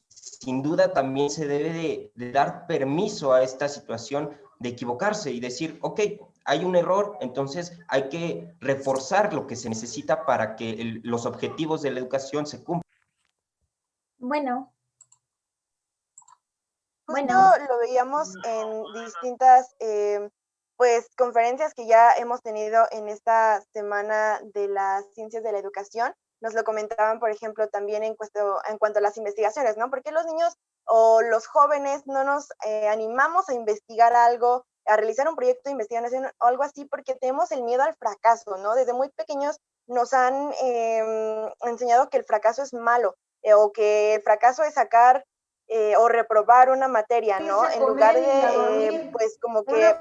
[SPEAKER 8] sin duda también se debe de dar permiso a esta situación de equivocarse y decir, ok, hay un error, entonces hay que reforzar lo que se necesita para que los objetivos de la educación se cumplan.
[SPEAKER 2] Bueno, lo veíamos en distintas pues conferencias que ya hemos tenido en esta semana de las ciencias de la educación. Nos lo comentaban, por ejemplo, también en cuanto a las investigaciones, ¿no? Porque los niños o los jóvenes no nos animamos a investigar algo, a realizar un proyecto de investigación o algo así, porque tenemos el miedo al fracaso, ¿no? Desde muy pequeños nos han enseñado que el fracaso es malo, o que el fracaso es sacar o reprobar una materia, ¿no? En lugar de, pues, como que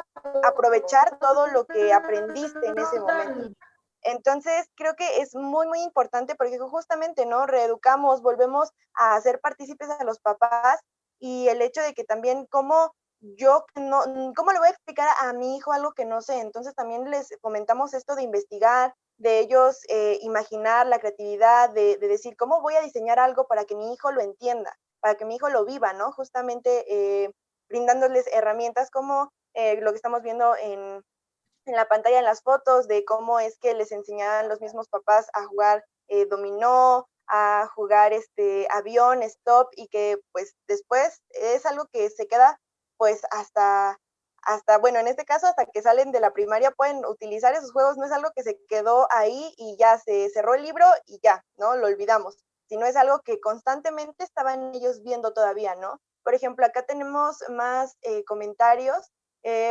[SPEAKER 2] aprovechar todo lo que aprendiste en ese momento. Entonces, creo que es muy, muy importante porque justamente, ¿no? Reeducamos, volvemos a hacer partícipes a los papás y el hecho de que también cómo le voy a explicar a mi hijo algo que no sé. Entonces, también les comentamos esto de investigar, de ellos imaginar la creatividad, de decir, ¿cómo voy a diseñar algo para que mi hijo lo entienda, para que mi hijo lo viva, ¿no? Justamente brindándoles herramientas como lo que estamos viendo en la pantalla, en las fotos, de cómo es que les enseñaban los mismos papás a jugar dominó, a jugar avión, stop, y que pues después es algo que se queda pues hasta, bueno, en este caso hasta que salen de la primaria pueden utilizar esos juegos. No es algo que se quedó ahí y ya se cerró el libro y ya, ¿no? Lo olvidamos, sino es algo que constantemente estaban ellos viendo todavía, ¿no? Por ejemplo, acá tenemos más comentarios.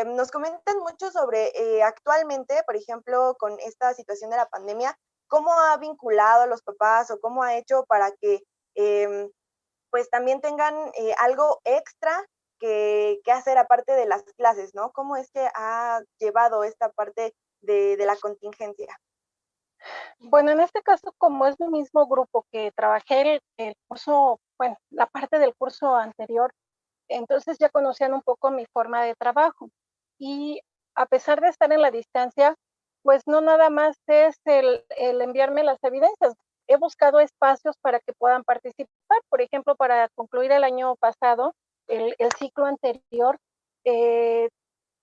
[SPEAKER 2] Nos comentan mucho sobre actualmente, por ejemplo, con esta situación de la pandemia, cómo ha vinculado a los papás o cómo ha hecho para que pues también tengan algo extra que hacer aparte de las clases, ¿no? ¿Cómo es que ha llevado esta parte de la contingencia?
[SPEAKER 10] Bueno, en este caso, como es mi mismo grupo que trabajé el curso, bueno, la parte del curso anterior, entonces ya conocían un poco mi forma de trabajo. Y a pesar de estar en la distancia, pues no nada más es el enviarme las evidencias. He buscado espacios para que puedan participar. Por ejemplo, para concluir el año pasado, el ciclo anterior,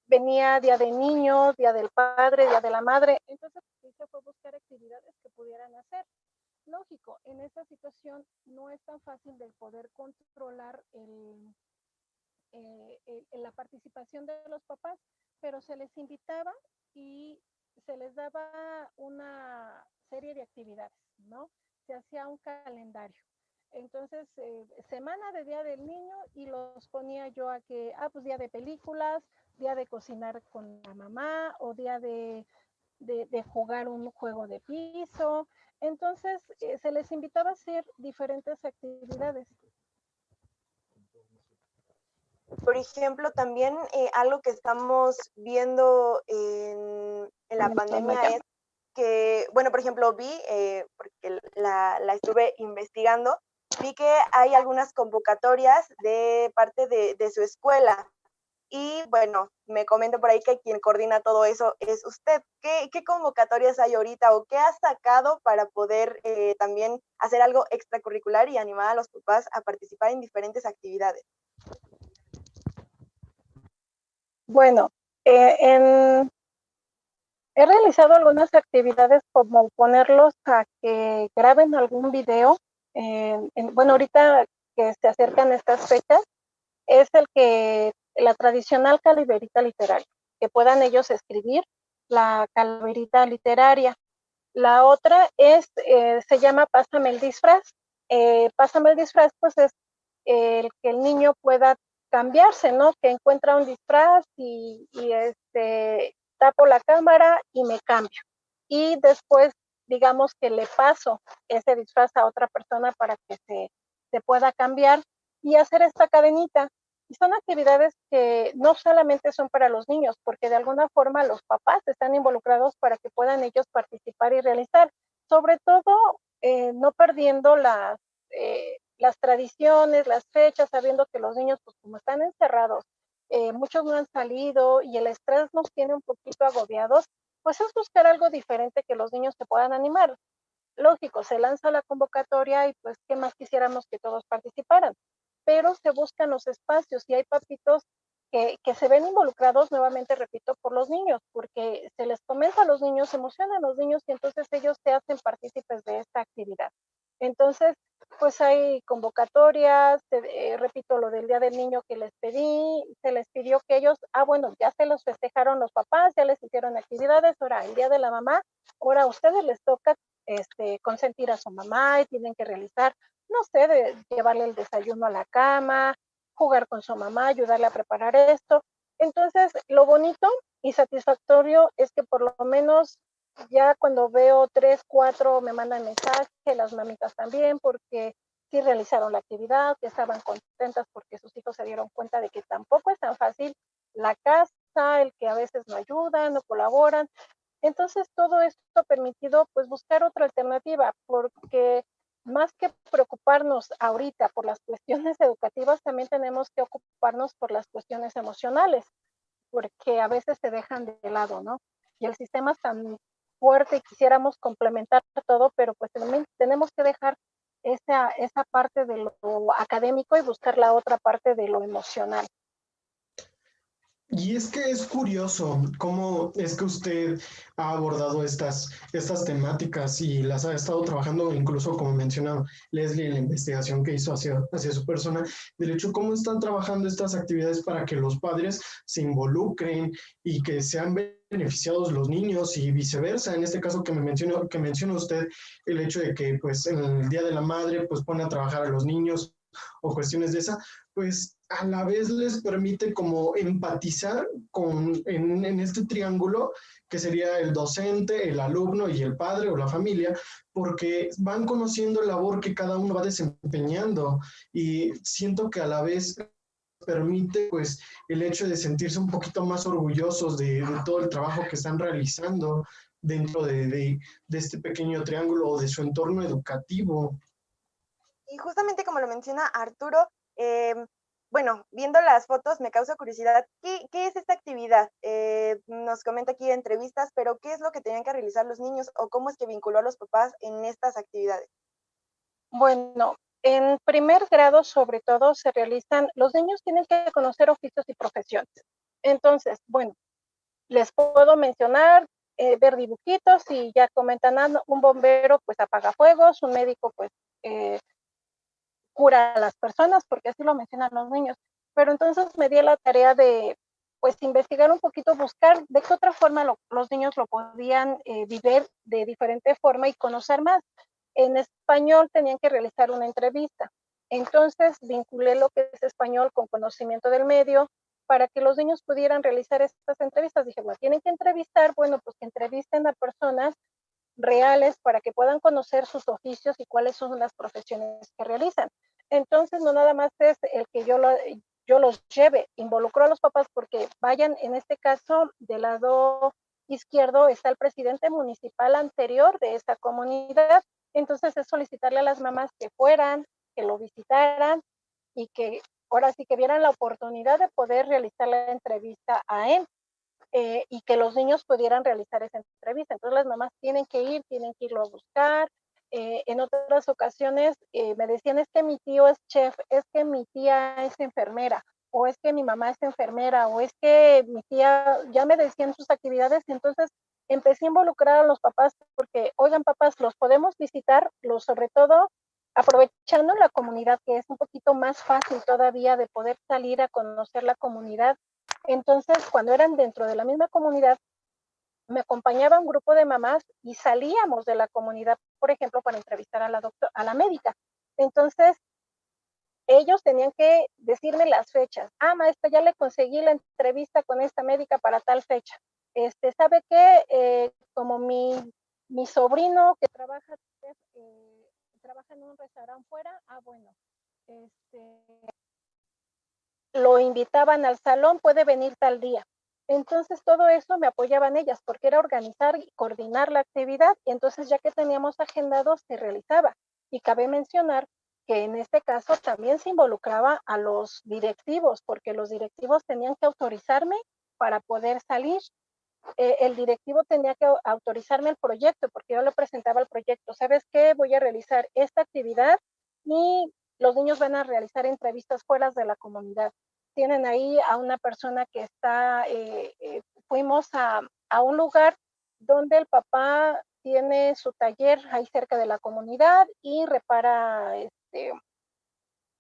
[SPEAKER 10] venía Día de Niños, Día del Padre, Día de la Madre. Entonces, lo que hice fue buscar actividades que pudieran hacer. lógico, en esta situación no es tan fácil de poder controlar la participación de los papás, pero se les invitaba y se les daba una serie de actividades, ¿no? Se hacía un calendario. Entonces, semana de Día del Niño y los ponía yo a que, pues día de películas, día de cocinar con la mamá o día de jugar un juego de piso. Entonces, se les invitaba a hacer diferentes actividades.
[SPEAKER 2] Por ejemplo, también algo que estamos viendo en la pandemia es que, bueno, por ejemplo, vi, porque la estuve investigando, vi que hay algunas convocatorias de parte de su escuela. Y bueno, me comenta por ahí que quien coordina todo eso es usted. ¿Qué convocatorias hay ahorita o qué ha sacado para poder también hacer algo extracurricular y animar a los papás a participar en diferentes actividades?
[SPEAKER 10] Bueno, he realizado algunas actividades como ponerlos a que graben algún video. Bueno, ahorita que se acercan estas fechas, es la tradicional calaverita literaria, que puedan ellos escribir la calaverita literaria. La otra se llama Pásame el disfraz. Pásame el disfraz, pues es el que el niño pueda cambiarse, ¿no? Que encuentra un disfraz y tapo la cámara y me cambio. Y después, digamos que le paso ese disfraz a otra persona para que se pueda cambiar y hacer esta cadenita. Y son actividades que no solamente son para los niños, porque de alguna forma los papás están involucrados para que puedan ellos participar y realizar. Sobre todo, no perdiendo las tradiciones, las fechas, sabiendo que los niños, pues como están encerrados, muchos no han salido y el estrés nos tiene un poquito agobiados, pues es buscar algo diferente que los niños se puedan animar. Lógico, se lanza la convocatoria y pues qué más quisiéramos que todos participaran, pero se buscan los espacios y hay papitos que se ven involucrados, nuevamente repito, por los niños, porque se les comenta a los niños, se emocionan a los niños y entonces ellos se hacen partícipes de esta actividad. Entonces, pues hay convocatorias, repito, lo del Día del Niño que les pedí, se les pidió que ellos, bueno, ya se los festejaron los papás, ya les hicieron actividades, ahora el Día de la Mamá, ahora a ustedes les toca consentir a su mamá y tienen que realizar, no sé, de llevarle el desayuno a la cama, jugar con su mamá, ayudarle a preparar esto. Entonces, lo bonito y satisfactorio es que por lo menos ya cuando veo 3, 4 me mandan mensaje, las mamitas también, porque sí realizaron la actividad, que estaban contentas porque sus hijos se dieron cuenta de que tampoco es tan fácil la casa, el que a veces no ayudan, no colaboran. Entonces, todo esto ha permitido pues buscar otra alternativa, porque más que preocuparnos ahorita por las cuestiones educativas, también tenemos que ocuparnos por las cuestiones emocionales, porque a veces se dejan de lado, ¿no? Y el sistema es tan fuerte y quisiéramos complementar todo, pero pues también tenemos que dejar esa parte de lo académico y buscar la otra parte de lo emocional.
[SPEAKER 7] Y es que es curioso cómo es que usted ha abordado estas temáticas y las ha estado trabajando, incluso como menciona Leslie, en la investigación que hizo hacia su persona, del hecho cómo están trabajando estas actividades para que los padres se involucren y que sean beneficiados los niños y viceversa. En este caso que menciona usted, el hecho de que pues en el Día de la Madre pues pone a trabajar a los niños o cuestiones de esa, pues a la vez les permite como empatizar en este triángulo que sería el docente, el alumno y el padre o la familia, porque van conociendo la labor que cada uno va desempeñando y siento que a la vez permite pues el hecho de sentirse un poquito más orgullosos de todo el trabajo que están realizando dentro de este pequeño triángulo o de su entorno educativo.
[SPEAKER 2] Y justamente como lo menciona Arturo, bueno, viendo las fotos me causa curiosidad, ¿qué es esta actividad? Nos comenta aquí en entrevistas, pero ¿qué es lo que tenían que realizar los niños o cómo es que vinculó a los papás en estas actividades?
[SPEAKER 10] Bueno, en primer grado sobre todo los niños tienen que conocer oficios y profesiones. Entonces, bueno, les puedo mencionar ver dibujitos y ya comentan, un bombero pues apaga fuegos, un médico pues cura a las personas, porque así lo mencionan los niños. Pero entonces me di la tarea de pues investigar un poquito, buscar de qué otra forma los niños lo podían vivir de diferente forma y conocer más. En español tenían que realizar una entrevista. Entonces vinculé lo que es español con conocimiento del medio para que los niños pudieran realizar estas entrevistas. Dije, bueno, tienen que entrevistar, bueno, pues que entrevisten a personas reales para que puedan conocer sus oficios y cuáles son las profesiones que realizan. Entonces, no nada más es el que yo los lleve, involucro a los papás porque vayan, en este caso, del lado izquierdo está el presidente municipal anterior de esta comunidad, entonces es solicitarle a las mamás que fueran, que lo visitaran y que ahora sí que vieran la oportunidad de poder realizar la entrevista a él. Y que los niños pudieran realizar esa entrevista. Entonces las mamás tienen que irlo a buscar. En otras ocasiones me decían, es que mi tío es chef, es que mi tía es enfermera, o es que mi mamá es enfermera, o es que mi tía, ya me decían sus actividades, y entonces empecé a involucrar a los papás porque, oigan papás, los podemos visitar, sobre todo aprovechando la comunidad, que es un poquito más fácil todavía de poder salir a conocer la comunidad. Entonces, cuando eran dentro de la misma comunidad, me acompañaba un grupo de mamás y salíamos de la comunidad, por ejemplo, para entrevistar a la médica. Entonces, ellos tenían que decirme las fechas. Maestra, ya le conseguí la entrevista con esta médica para tal fecha. ¿Sabe qué? Como mi sobrino que trabaja en un restaurante fuera, bueno, lo invitaban al salón, puede venir tal día. Entonces todo eso me apoyaban ellas porque era organizar y coordinar la actividad y entonces ya que teníamos agendado se realizaba. Y cabe mencionar que en este caso también se involucraba a los directivos porque los directivos tenían que autorizarme para poder salir. El directivo tenía que autorizarme el proyecto porque yo le presentaba el proyecto. ¿Sabes qué? Voy a realizar esta actividad y los niños van a realizar entrevistas fuera de la comunidad. Tienen ahí a una persona que está, fuimos a un lugar donde el papá tiene su taller ahí cerca de la comunidad y repara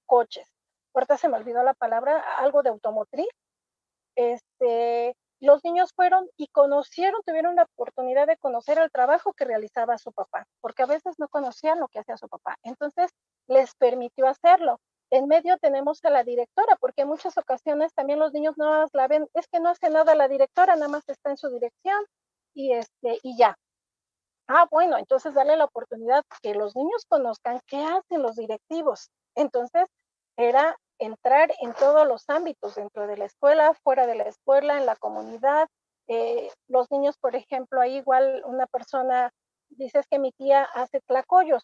[SPEAKER 10] coches. Ahorita se me olvidó la palabra, algo de automotriz. Los niños fueron y tuvieron la oportunidad de conocer el trabajo que realizaba su papá, porque a veces no conocían lo que hacía su papá. Entonces, les permitió hacerlo. En medio tenemos a la directora, porque en muchas ocasiones también los niños no la ven, es que no hace nada la directora, nada más está en su dirección y ya. Bueno, entonces darle la oportunidad que los niños conozcan qué hacen los directivos. Entonces, era entrar en todos los ámbitos, dentro de la escuela, fuera de la escuela, en la comunidad. Los niños, por ejemplo, ahí igual una persona dice es que mi tía hace tlacoyos.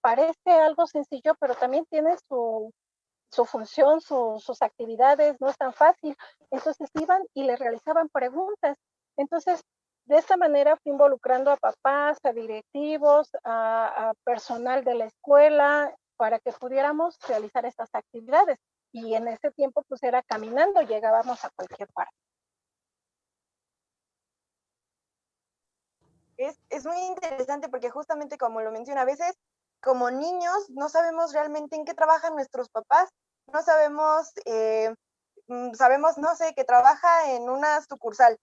[SPEAKER 10] Parece algo sencillo, pero también tiene su función, sus actividades, no es tan fácil. Entonces iban y le realizaban preguntas. Entonces, de esta manera fui involucrando a papás, a directivos, a personal de la escuela, para que pudiéramos realizar estas actividades. Y en ese tiempo, pues era caminando, llegábamos a cualquier parte.
[SPEAKER 2] Es muy interesante porque justamente como lo menciona, a veces como niños no sabemos realmente en qué trabajan nuestros papás, no sabemos, sabemos, no sé, que trabaja en una sucursal,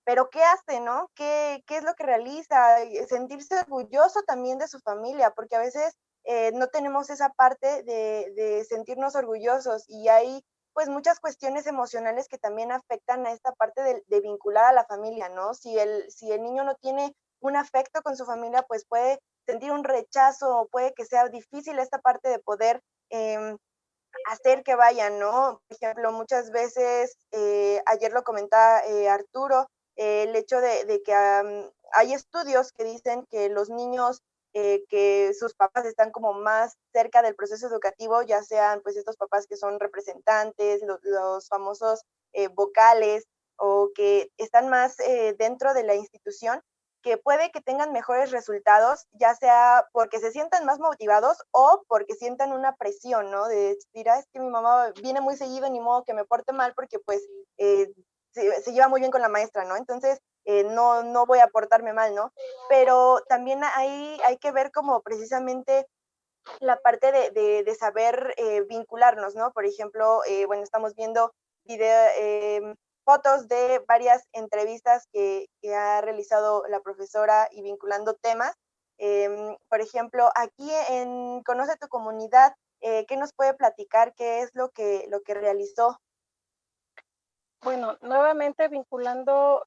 [SPEAKER 2] pero ¿qué hace, no? ¿Qué es lo que realiza? Sentirse orgulloso también de su familia, porque a veces no tenemos esa parte de sentirnos orgullosos y hay pues muchas cuestiones emocionales que también afectan a esta parte de vincular a la familia, ¿no? Si el niño no tiene un afecto con su familia, pues puede sentir un rechazo o puede que sea difícil esta parte de poder hacer que vayan, ¿no? Por ejemplo, muchas veces, ayer lo comentaba Arturo, el hecho de que hay estudios que dicen que los niños que sus papás están como más cerca del proceso educativo, ya sean pues estos papás que son representantes, los famosos vocales o que están más dentro de la institución, que puede que tengan mejores resultados, ya sea porque se sientan más motivados o porque sientan una presión, ¿no? De decir, es que mi mamá viene muy seguido, ni modo que me porte mal porque pues se lleva muy bien con la maestra, ¿no? Entonces, no voy a portarme mal, ¿no? Pero también hay que ver como precisamente la parte de saber vincularnos, ¿no? Por ejemplo, bueno, estamos viendo fotos de varias entrevistas que ha realizado la profesora y vinculando temas. Por ejemplo, aquí en Conoce tu Comunidad, ¿qué nos puede platicar? ¿Qué es lo que realizó?
[SPEAKER 10] Bueno, nuevamente vinculando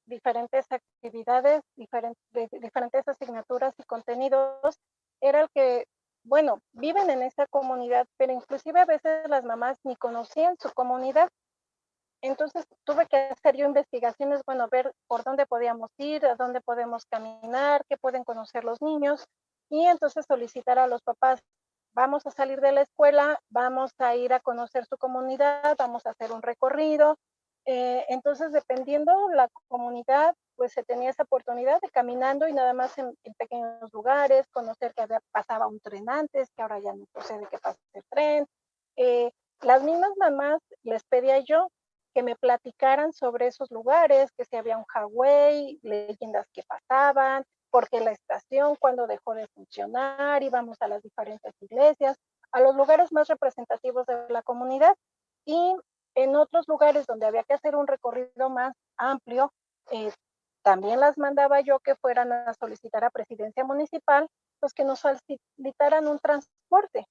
[SPEAKER 10] diferentes actividades, diferentes asignaturas y contenidos, era el que, bueno, viven en esta comunidad, pero inclusive a veces las mamás ni conocían su comunidad. Entonces tuve que hacer yo investigaciones, bueno, ver por dónde podíamos ir, a dónde podemos caminar, qué pueden conocer los niños, y entonces solicitar a los papás, vamos a salir de la escuela, vamos a ir a conocer su comunidad, vamos a hacer un recorrido. Entonces, dependiendo la comunidad, pues se tenía esa oportunidad de caminando y nada más en pequeños lugares, conocer que pasaba un tren antes, que ahora ya no procede que pase el tren. Las mismas mamás les pedía yo que me platicaran sobre esos lugares, que si había un highway, leyendas que pasaban, por qué la estación, cuándo dejó de funcionar, íbamos a las diferentes iglesias, a los lugares más representativos de la comunidad. Y en otros lugares donde había que hacer un recorrido más amplio, también las mandaba yo que fueran a solicitar a Presidencia Municipal, pues que nos facilitaran un transporte.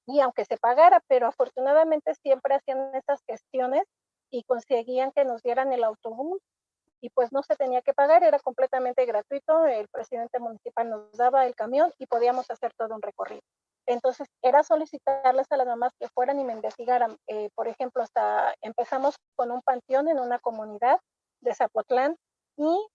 [SPEAKER 10] Y aunque se pagara, pero afortunadamente siempre hacían estas gestiones y conseguían que nos dieran el autobús y pues no se tenía que pagar, era completamente gratuito, el presidente municipal nos daba el camión y podíamos hacer todo un recorrido. Entonces era solicitarles a las mamás que fueran y me investigaran. Por ejemplo, hasta empezamos con un panteón en una comunidad de Zapotlán y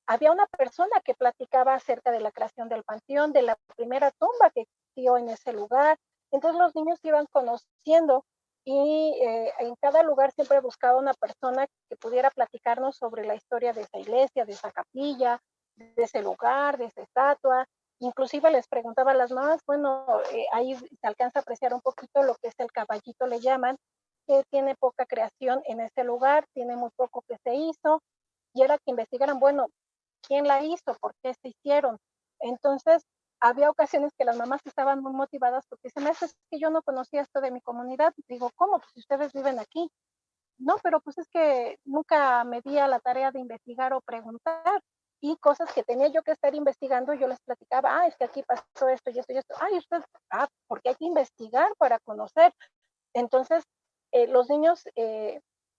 [SPEAKER 10] había una persona que platicaba acerca de la creación del panteón, de la primera tumba que existió en ese lugar. Entonces los niños iban conociendo y en cada lugar siempre buscaba una persona que pudiera platicarnos sobre la historia de esa iglesia, de esa capilla, de ese lugar, de esa estatua. Inclusive les preguntaba a las mamás, bueno, ahí se alcanza a apreciar un poquito lo que es el caballito, le llaman, que tiene poca creación en ese lugar, tiene muy poco que se hizo, y era que investigaran, bueno, ¿quién la hizo? ¿Por qué se hicieron? Entonces, había ocasiones que las mamás estaban muy motivadas porque se me hace que yo no conocía esto de mi comunidad. Digo, ¿cómo? Pues si ustedes viven aquí. No, pero pues es que nunca me di a la tarea de investigar o preguntar. Y cosas que tenía yo que estar investigando, yo les platicaba, es que aquí pasó esto y esto y esto. Usted, porque hay que investigar para conocer. Entonces, los niños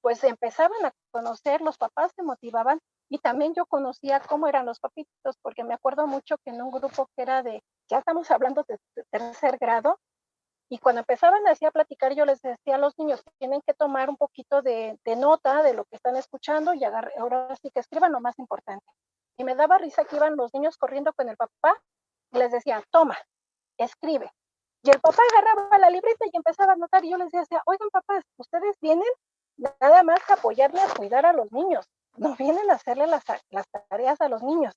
[SPEAKER 10] pues empezaban a conocer, los papás se motivaban y también yo conocía cómo eran los papitos, porque me acuerdo mucho que en un grupo que era ya estamos hablando de tercer grado, y cuando empezaban así a platicar, yo les decía a los niños que tienen que tomar un poquito de nota de lo que están escuchando y ahora sí que escriban lo más importante. Y me daba risa que iban los niños corriendo con el papá y les decía, toma, escribe. Y el papá agarraba la libreta y empezaba a anotar y yo les decía, oigan papás, ustedes vienen nada más a apoyarme a cuidar a los niños, no vienen a hacerle las tareas a los niños.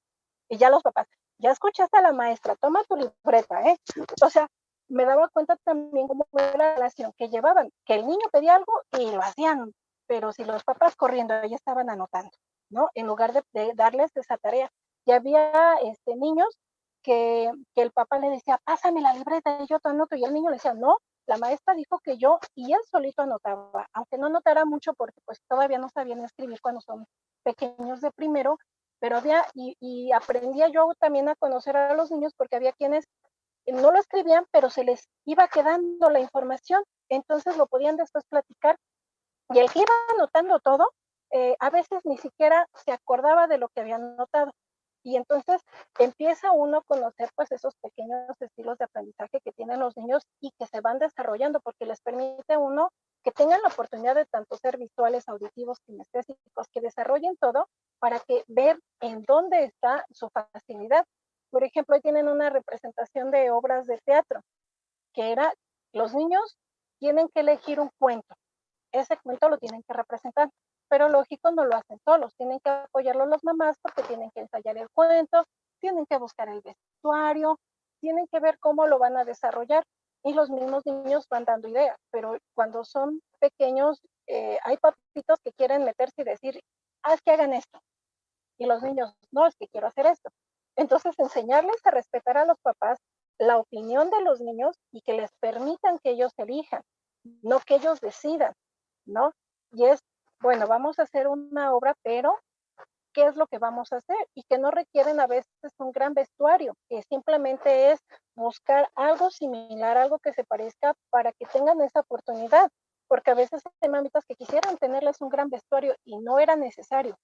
[SPEAKER 10] Y ya los papás, ya escuchaste a la maestra, toma tu libreta, ¿eh? O sea, me daba cuenta también cómo era la relación que llevaban, que el niño pedía algo y lo hacían, pero si los papás corriendo ya estaban anotando, ¿no? En lugar de darles esa tarea. Y había niños que el papá le decía, pásame la libreta y yo te anoto, y el niño le decía, no, la maestra dijo que yo, y él solito anotaba, aunque no anotara mucho porque pues todavía no sabían escribir cuando son pequeños de primero, pero y aprendía yo también a conocer a los niños porque había quienes no lo escribían, pero se les iba quedando la información, entonces lo podían después platicar, y el que iba anotando todo, a veces ni siquiera se acordaba de lo que había anotado. Y entonces empieza uno a conocer pues esos pequeños estilos de aprendizaje que tienen los niños y que se van desarrollando porque les permite a uno que tengan la oportunidad de tanto ser visuales, auditivos, kinestésicos, que desarrollen todo para que ver en dónde está su facilidad. Por ejemplo, ahí tienen una representación de obras de teatro, que era, los niños tienen que elegir un cuento, ese cuento lo tienen que representar, pero lógico no lo hacen solos, tienen que apoyarlo las mamás porque tienen que ensayar el cuento, tienen que buscar el vestuario, tienen que ver cómo lo van a desarrollar y los mismos niños van dando ideas, pero cuando son pequeños hay papitos que quieren meterse y decir, haz que hagan esto. Y los niños, no, es que quiero hacer esto. Entonces, enseñarles a respetar a los papás, la opinión de los niños y que les permitan que ellos elijan, no que ellos decidan, ¿no? Y es, bueno, vamos a hacer una obra, pero ¿qué es lo que vamos a hacer? Y que no requieren a veces un gran vestuario, que simplemente es buscar algo similar, algo que se parezca para que tengan esa oportunidad, porque a veces hay mamitas que quisieran tenerles un gran vestuario y no era necesario.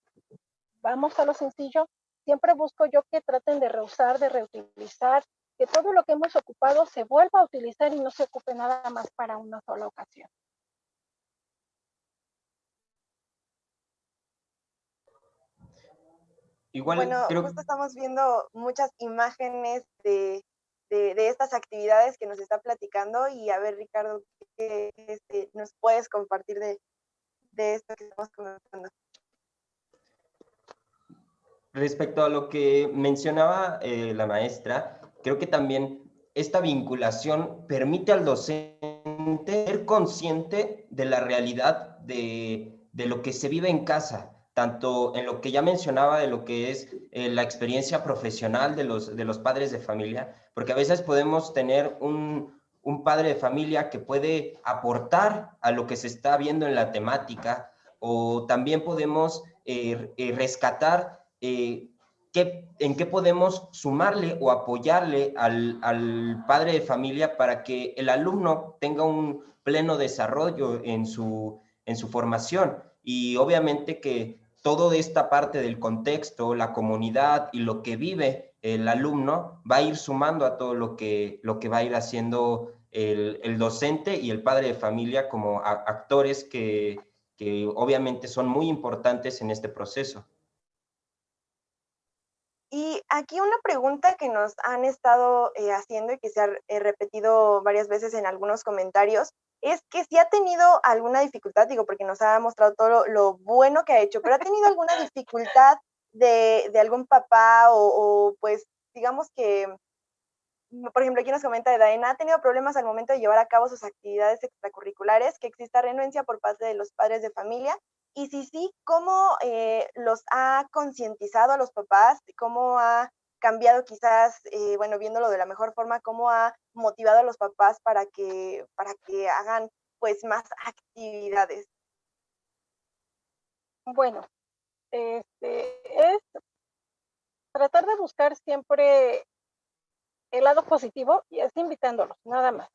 [SPEAKER 10] Vamos a lo sencillo, siempre busco yo que traten de reusar, de reutilizar, que todo lo que hemos ocupado se vuelva a utilizar y no se ocupe nada más para una sola ocasión.
[SPEAKER 8] Igual
[SPEAKER 2] Bueno,
[SPEAKER 8] creo.
[SPEAKER 2] justo estamos viendo muchas imágenes de estas actividades que nos está platicando y a ver, Ricardo, ¿qué nos puedes compartir de esto que estamos comentando?
[SPEAKER 8] Respecto a lo que mencionaba la maestra, creo que también esta vinculación permite al docente ser consciente de la realidad de lo que se vive en casa, tanto en lo que ya mencionaba de lo que es la experiencia profesional de los padres de familia, porque a veces podemos tener un padre de familia que puede aportar a lo que se está viendo en la temática, o también podemos rescatar en qué podemos sumarle o apoyarle al padre de familia para que el alumno tenga un pleno desarrollo en su formación. Y obviamente que toda esta parte del contexto, la comunidad y lo que vive el alumno va a ir sumando a todo lo que va a ir haciendo el docente y el padre de familia como actores que obviamente son muy importantes en este proceso.
[SPEAKER 2] Y aquí una pregunta que nos han estado haciendo y que se ha repetido varias veces en algunos comentarios, es que si ha tenido alguna dificultad, digo, porque nos ha mostrado todo lo bueno que ha hecho, pero ha tenido alguna dificultad de algún papá o pues digamos que, por ejemplo, aquí nos comenta Daena, ha tenido problemas al momento de llevar a cabo sus actividades extracurriculares, que exista renuencia por parte de los padres de familia. Y si sí, ¿cómo los ha concientizado a los papás? ¿Cómo ha cambiado quizás, bueno, viéndolo de la mejor forma, cómo ha motivado a los papás para que hagan pues más actividades?
[SPEAKER 10] Bueno, es tratar de buscar siempre el lado positivo y es invitándolos, nada más.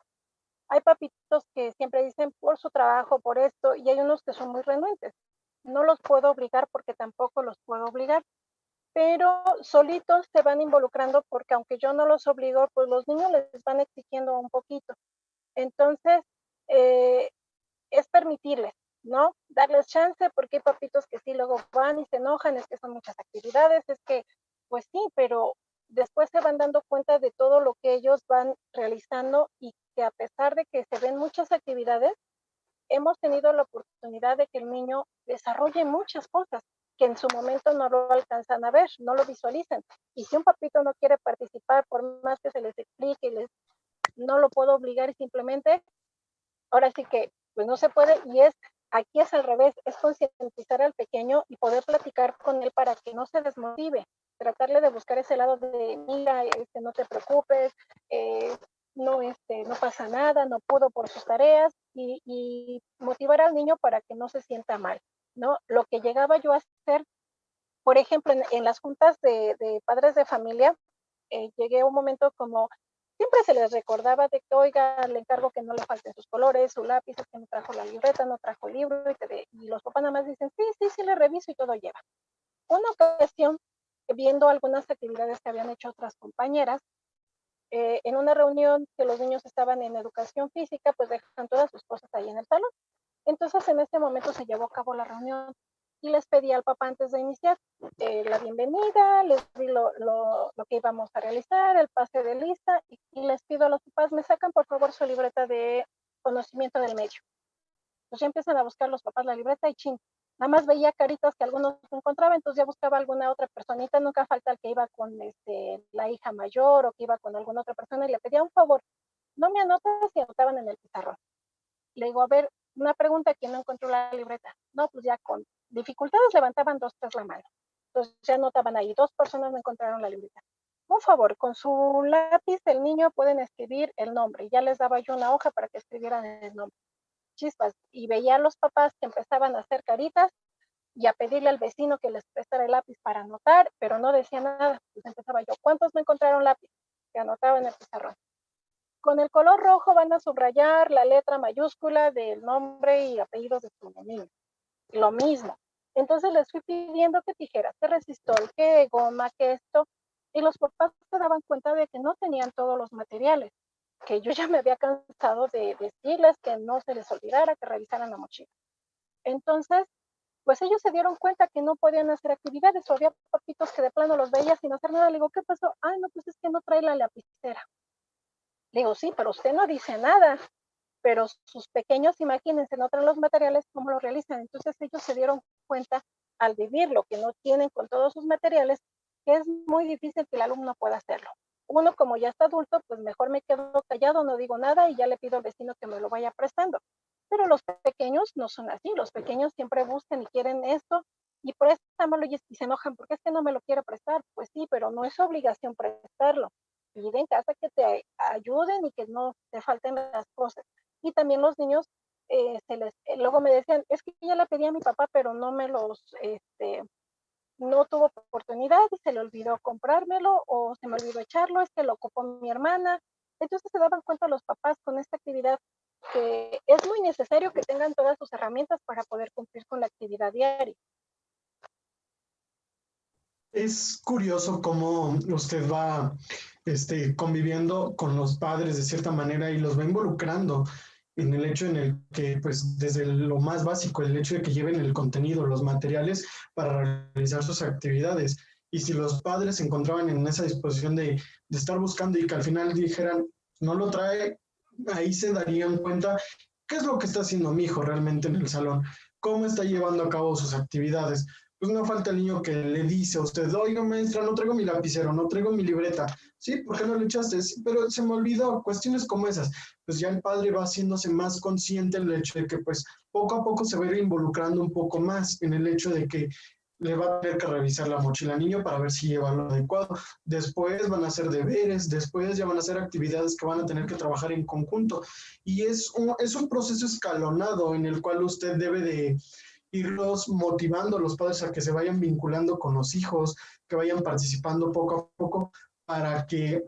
[SPEAKER 10] Hay papitos que siempre dicen por su trabajo, por esto, y hay unos que son muy renuentes. No los puedo obligar porque tampoco los puedo obligar, pero solitos se van involucrando porque aunque yo no los obligo, pues los niños les van exigiendo un poquito. Entonces, es permitirles, ¿no? Darles chance porque hay papitos que sí luego van y se enojan, es que son muchas actividades, es que, pues sí, pero después se van dando cuenta de todo lo que ellos van realizando y que a pesar de que se ven muchas actividades, hemos tenido la oportunidad de que el niño desarrolle muchas cosas que en su momento no lo alcanzan a ver, no lo visualizan. Y si un papito no quiere participar, por más que se les explique, no lo puedo obligar y simplemente, ahora sí que pues no se puede y aquí es al revés, es concientizar al pequeño y poder platicar con él para que no se desmotive, tratarle de buscar ese lado de, mira, no te preocupes, no pasa nada, no pudo por sus tareas y motivar al niño para que no se sienta mal, ¿no? Lo que llegaba yo a hacer, por ejemplo, en las juntas de padres de familia, llegué a un momento como, siempre se les recordaba de que, oiga, le encargo que no le falten sus colores, su lápiz, es que no trajo la libreta, no trajo el libro, y los papás nada más dicen, sí, le reviso y todo lleva. Una ocasión, viendo algunas actividades que habían hecho otras compañeras, en una reunión que los niños estaban en educación física, pues dejan todas sus cosas ahí en el salón. Entonces, en ese momento se llevó a cabo la reunión y les pedí al papá antes de iniciar la bienvenida, les di lo que íbamos a realizar, el pase de lista y les pido a los papás, me sacan por favor su libreta de conocimiento del medio. Pues ya empiezan a buscar los papás la libreta y chin, nada más veía caritas que algunos no encontraba, entonces ya buscaba alguna otra personita, nunca falta el que iba con la hija mayor o que iba con alguna otra persona y le pedía un favor, no me anotas y anotaban en el pizarrón. Le digo, a ver, Una pregunta, ¿quién no encontró la libreta? No, pues ya con dificultades levantaban 2, 3 la mano. Entonces ya anotaban ahí, 2 personas no encontraron la libreta. Por favor, con su lápiz del niño pueden escribir el nombre. Ya les daba yo una hoja para que escribieran el nombre. Chispas. Y veía a los papás que empezaban a hacer caritas y a pedirle al vecino que les prestara el lápiz para anotar, pero no decía nada. Pues empezaba yo, ¿cuántos no encontraron lápiz? Que anotaba en el pizarrón. Con el color rojo van a subrayar la letra mayúscula del nombre y apellido de su niño. Lo mismo. Entonces les fui pidiendo que tijeras, que resistol, que goma, que esto, y los papás se daban cuenta de que no tenían todos los materiales, que yo ya me había cansado de decirles que no se les olvidara, que revisaran la mochila. Entonces, pues ellos se dieron cuenta que no podían hacer actividades, o había papitos que de plano los veía sin hacer nada. Le digo, ¿qué pasó? Ay, no, pues es que no trae la lapicera. Le digo, sí, pero usted no dice nada. Pero sus pequeños, imagínense, no traen los materiales, ¿cómo lo realizan? Entonces ellos se dieron cuenta al vivirlo, que no tienen con todos sus materiales, que es muy difícil que el alumno pueda hacerlo. Uno, como ya está adulto, pues mejor me quedo callado, no digo nada y ya le pido al vecino que me lo vaya prestando. Pero los pequeños no son así, los pequeños siempre buscan y quieren esto y préstamelo y se enojan, porque es que no me lo quiere prestar. Pues sí, pero no es su obligación prestarlo. Pide en casa que te ayuden y que no te falten las cosas. Y también los niños, luego me decían, es que ya le pedí a mi papá, pero no me los, no tuvo oportunidad y se le olvidó comprármelo o se me olvidó echarlo, es que lo ocupó mi hermana. Entonces se daban cuenta los papás con esta actividad que es muy necesario que tengan todas sus herramientas para poder cumplir con la actividad diaria.
[SPEAKER 7] Es curioso cómo usted va conviviendo con los padres de cierta manera y los va involucrando en el hecho en el que, pues, desde lo más básico, el hecho de que lleven el contenido, los materiales para realizar sus actividades. Y si los padres se encontraban en esa disposición de estar buscando y que al final dijeran, no lo trae, ahí se darían cuenta qué es lo que está haciendo mi hijo realmente en el salón, cómo está llevando a cabo sus actividades. Pues no falta el niño que le dice a usted, oiga maestra, no traigo mi lapicero, no traigo mi libreta. Sí, ¿por qué no lo echaste? Sí, pero se me olvidó, cuestiones como esas. Pues ya el padre va haciéndose más consciente del hecho de que pues poco a poco se va a ir involucrando un poco más en el hecho de que le va a tener que revisar la mochila al niño para ver si lleva lo adecuado. Después van a hacer deberes, después ya van a hacer actividades que van a tener que trabajar en conjunto. Y es un proceso escalonado en el cual usted debe de irlos motivando a los padres a que se vayan vinculando con los hijos, que vayan participando poco a poco para que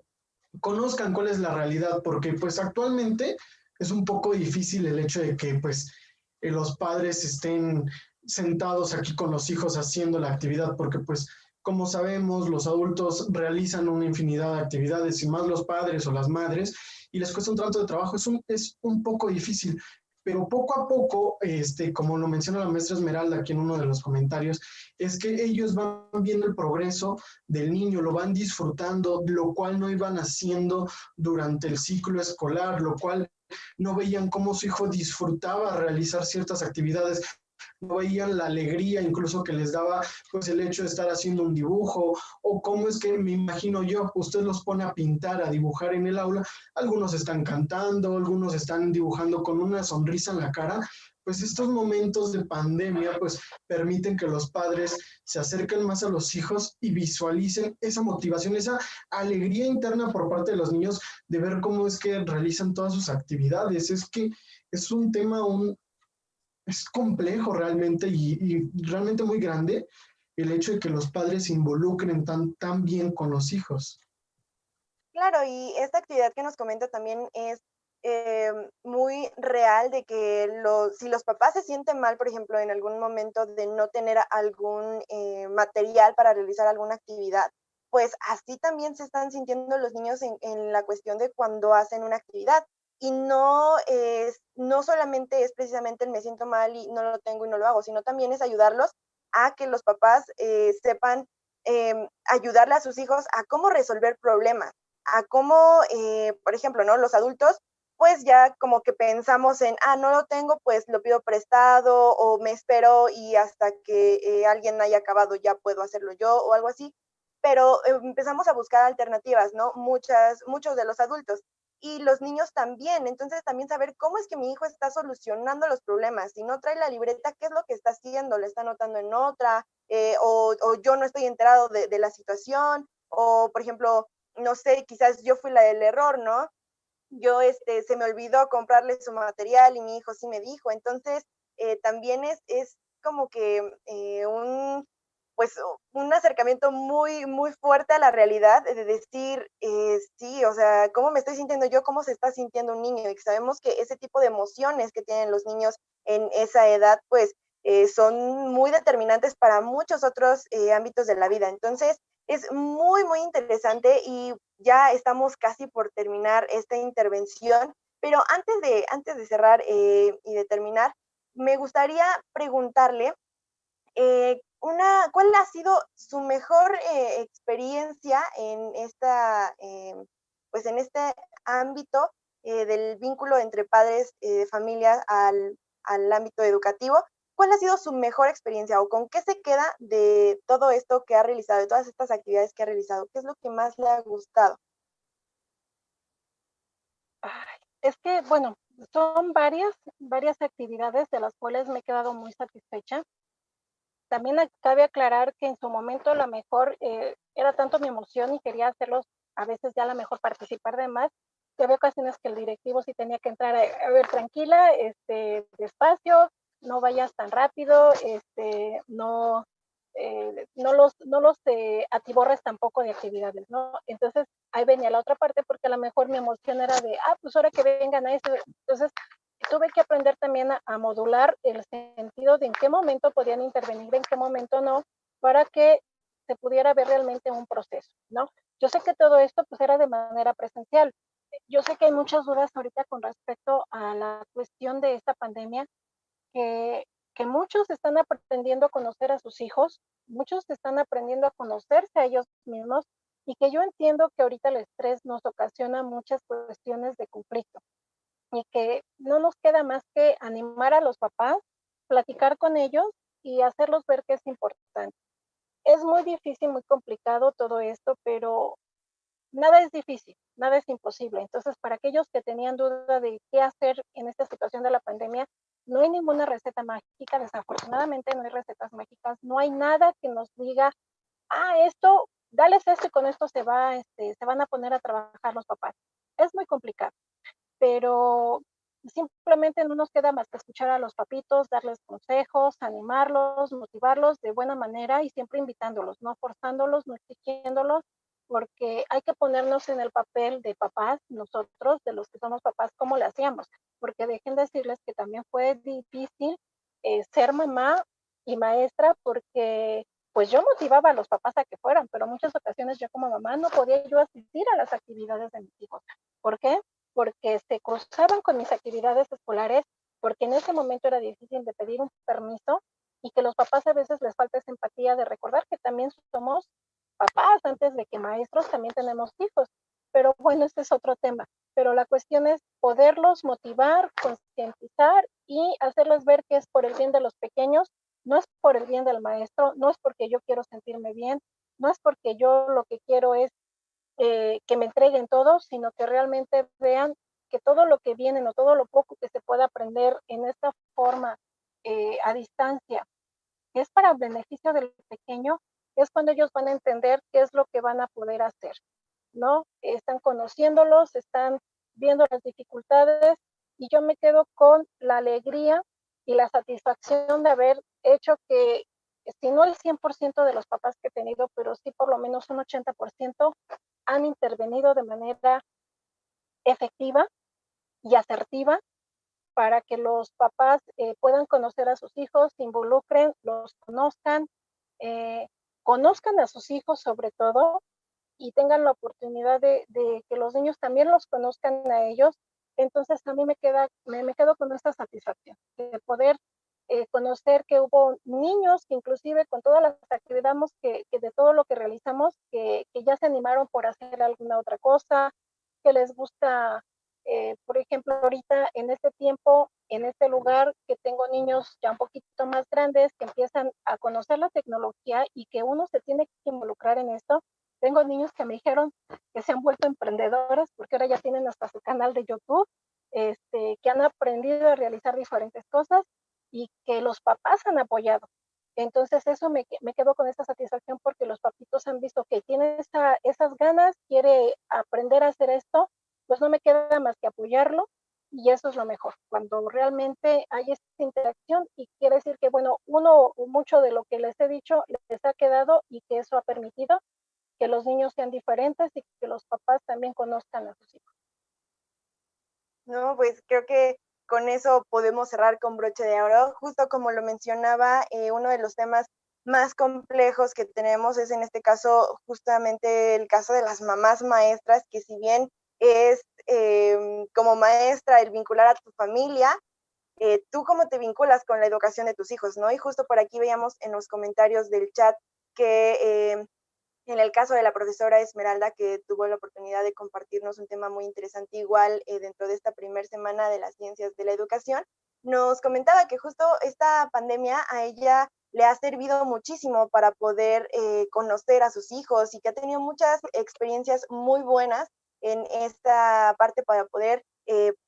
[SPEAKER 7] conozcan cuál es la realidad, porque pues actualmente es un poco difícil el hecho de que pues los padres estén sentados aquí con los hijos haciendo la actividad, porque pues como sabemos los adultos realizan una infinidad de actividades y más los padres o las madres y les cuesta un tanto de trabajo, es un poco difícil. Pero poco a poco, como lo menciona la maestra Esmeralda aquí en uno de los comentarios, es que ellos van viendo el progreso del niño, lo van disfrutando, lo cual no iban haciendo durante el ciclo escolar, lo cual no veían cómo su hijo disfrutaba realizar ciertas actividades, no veían la alegría incluso que les daba pues el hecho de estar haciendo un dibujo, o cómo es que me imagino yo, usted los pone a pintar, a dibujar en el aula, algunos están cantando, algunos están dibujando con una sonrisa en la cara. Pues estos momentos de pandemia pues permiten que los padres se acerquen más a los hijos y visualicen esa motivación, esa alegría interna por parte de los niños de ver cómo es que realizan todas sus actividades. Es que es un tema, es complejo realmente y realmente muy grande el hecho de que los padres se involucren tan bien con los hijos.
[SPEAKER 2] Claro, y esta actividad que nos comenta también es muy real de que si los papás se sienten mal, por ejemplo, en algún momento de no tener algún material para realizar alguna actividad, pues así también se están sintiendo los niños en la cuestión de cuando hacen una actividad. Y no solamente es precisamente el me siento mal y no lo tengo y no lo hago, sino también es ayudarlos a que los papás sepan ayudarle a sus hijos a cómo resolver problemas, a cómo, por ejemplo, ¿no? Los adultos, pues ya como que pensamos en, no lo tengo, pues lo pido prestado o me espero y hasta que alguien haya acabado ya puedo hacerlo yo o algo así. Pero empezamos a buscar alternativas, ¿no? Muchos de los adultos. y los niños también. Entonces también saber cómo es que mi hijo está solucionando los problemas. Si no trae la libreta, ¿qué es lo que está haciendo? ¿Lo está anotando en otra? O yo no estoy enterado de la situación, o por ejemplo, no sé, quizás yo fui la del error, ¿no? Yo se me olvidó comprarle su material y mi hijo sí me dijo. Entonces también es como que pues un acercamiento muy, muy fuerte a la realidad, de decir, sí, o sea, ¿cómo me estoy sintiendo yo? ¿Cómo se está sintiendo un niño? Y sabemos que ese tipo de emociones que tienen los niños en esa edad, pues son muy determinantes para muchos otros ámbitos de la vida. Entonces, es muy, muy interesante y ya estamos casi por terminar esta intervención, pero antes de cerrar y de terminar, me gustaría preguntarle ¿cuál ha sido su mejor experiencia en pues en este ámbito del vínculo entre padres de familia al ámbito educativo? ¿Cuál ha sido su mejor experiencia o con qué se queda de todo esto que ha realizado, de todas estas actividades que ha realizado? ¿Qué es lo que más le ha gustado?
[SPEAKER 10] Es que, bueno, son varias actividades de las cuales me he quedado muy satisfecha. También cabe aclarar que en su momento la mejor era tanto mi emoción y quería hacerlos, a veces ya a la mejor participar de más, que había ocasiones que el directivo sí tenía que entrar a ver, tranquila, despacio, no vayas tan rápido, no los atiborres tampoco de actividades, ¿no? Entonces ahí venía la otra parte porque a lo mejor mi emoción era de, pues ahora que vengan a eso. Entonces tuve que aprender también a modular el sentido de en qué momento podían intervenir, en qué momento no, para que se pudiera ver realmente un proceso, ¿no? Yo sé que todo esto pues era de manera presencial. Yo sé que hay muchas dudas ahorita con respecto a la cuestión de esta pandemia, que muchos están aprendiendo a conocer a sus hijos, muchos están aprendiendo a conocerse a ellos mismos, y que yo entiendo que ahorita el estrés nos ocasiona muchas cuestiones de conflicto y que no nos queda más que animar a los papás, platicar con ellos y hacerlos ver que es importante. Es muy difícil, muy complicado todo esto, pero nada es difícil, nada es imposible. Entonces, para aquellos que tenían duda de qué hacer en esta situación de la pandemia, no hay ninguna receta mágica, desafortunadamente no hay recetas mágicas, no hay nada que nos diga, esto, dales esto y con esto se van a poner a trabajar los papás. Es muy complicado, pero simplemente no nos queda más que escuchar a los papitos, darles consejos, animarlos, motivarlos de buena manera y siempre invitándolos, no forzándolos, no exigiéndolos, porque hay que ponernos en el papel de papás, nosotros, de los que somos papás, cómo le hacíamos, porque dejen de decirles que también fue difícil ser mamá y maestra, porque pues yo motivaba a los papás a que fueran, pero muchas ocasiones yo como mamá no podía yo asistir a las actividades de mis hijos. ¿Por qué? Porque se cruzaban con mis actividades escolares, porque en ese momento era difícil de pedir un permiso y que los papás a veces les falta esa empatía de recordar que también somos papás, antes de que maestros también tenemos hijos. Pero bueno, este es otro tema. Pero la cuestión es poderlos motivar, concientizar y hacerles ver que es por el bien de los pequeños, no es por el bien del maestro, no es porque yo quiero sentirme bien, no es porque yo lo que quiero es que me entreguen todo, sino que realmente vean que todo lo que viene o todo lo poco que se pueda aprender en esta forma a distancia es para el beneficio del pequeño, es cuando ellos van a entender qué es lo que van a poder hacer, ¿no? Están conociéndolos, están viendo las dificultades y yo me quedo con la alegría y la satisfacción de haber hecho que, si no el 100% de los papás que he tenido, pero sí por lo menos un 80%, han intervenido de manera efectiva y asertiva para que los papás puedan conocer a sus hijos, se involucren, los conozcan, conozcan a sus hijos sobre todo y tengan la oportunidad de que los niños también los conozcan a ellos. Entonces a mí me quedo con esta satisfacción de poder conocer que hubo niños que inclusive con todas las actividades que de todo lo que realizamos, que ya se animaron por hacer alguna otra cosa, que les gusta, por ejemplo, ahorita en este tiempo, en este lugar, que tengo niños ya un poquito más grandes que empiezan a conocer la tecnología y que uno se tiene que involucrar en esto. Tengo niños que me dijeron que que se han vuelto emprendedoras, porque ahora ya tienen hasta su canal de YouTube, que han aprendido a realizar diferentes cosas y que los papás han apoyado. Entonces eso me quedo con esta satisfacción porque los papitos han visto que tiene esas ganas, quiere aprender a hacer esto, pues no me queda más que apoyarlo y eso es lo mejor, cuando realmente hay esta interacción y quiere decir que, bueno, mucho de lo que les he dicho les ha quedado y que eso ha permitido que los niños sean diferentes y que los papás también conozcan a sus hijos.
[SPEAKER 2] No, pues creo que con eso podemos cerrar con broche de oro. Justo como lo mencionaba, uno de los temas más complejos que tenemos es en este caso justamente el caso de las mamás maestras, que si bien es como maestra el vincular a tu familia, tú cómo te vinculas con la educación de tus hijos, ¿no? Y justo por aquí veíamos en los comentarios del chat que en el caso de la profesora Esmeralda, que tuvo la oportunidad de compartirnos un tema muy interesante igual dentro de esta primera semana de las ciencias de la educación, nos comentaba que justo esta pandemia a ella le ha servido muchísimo para poder conocer a sus hijos y que ha tenido muchas experiencias muy buenas en esta parte para poder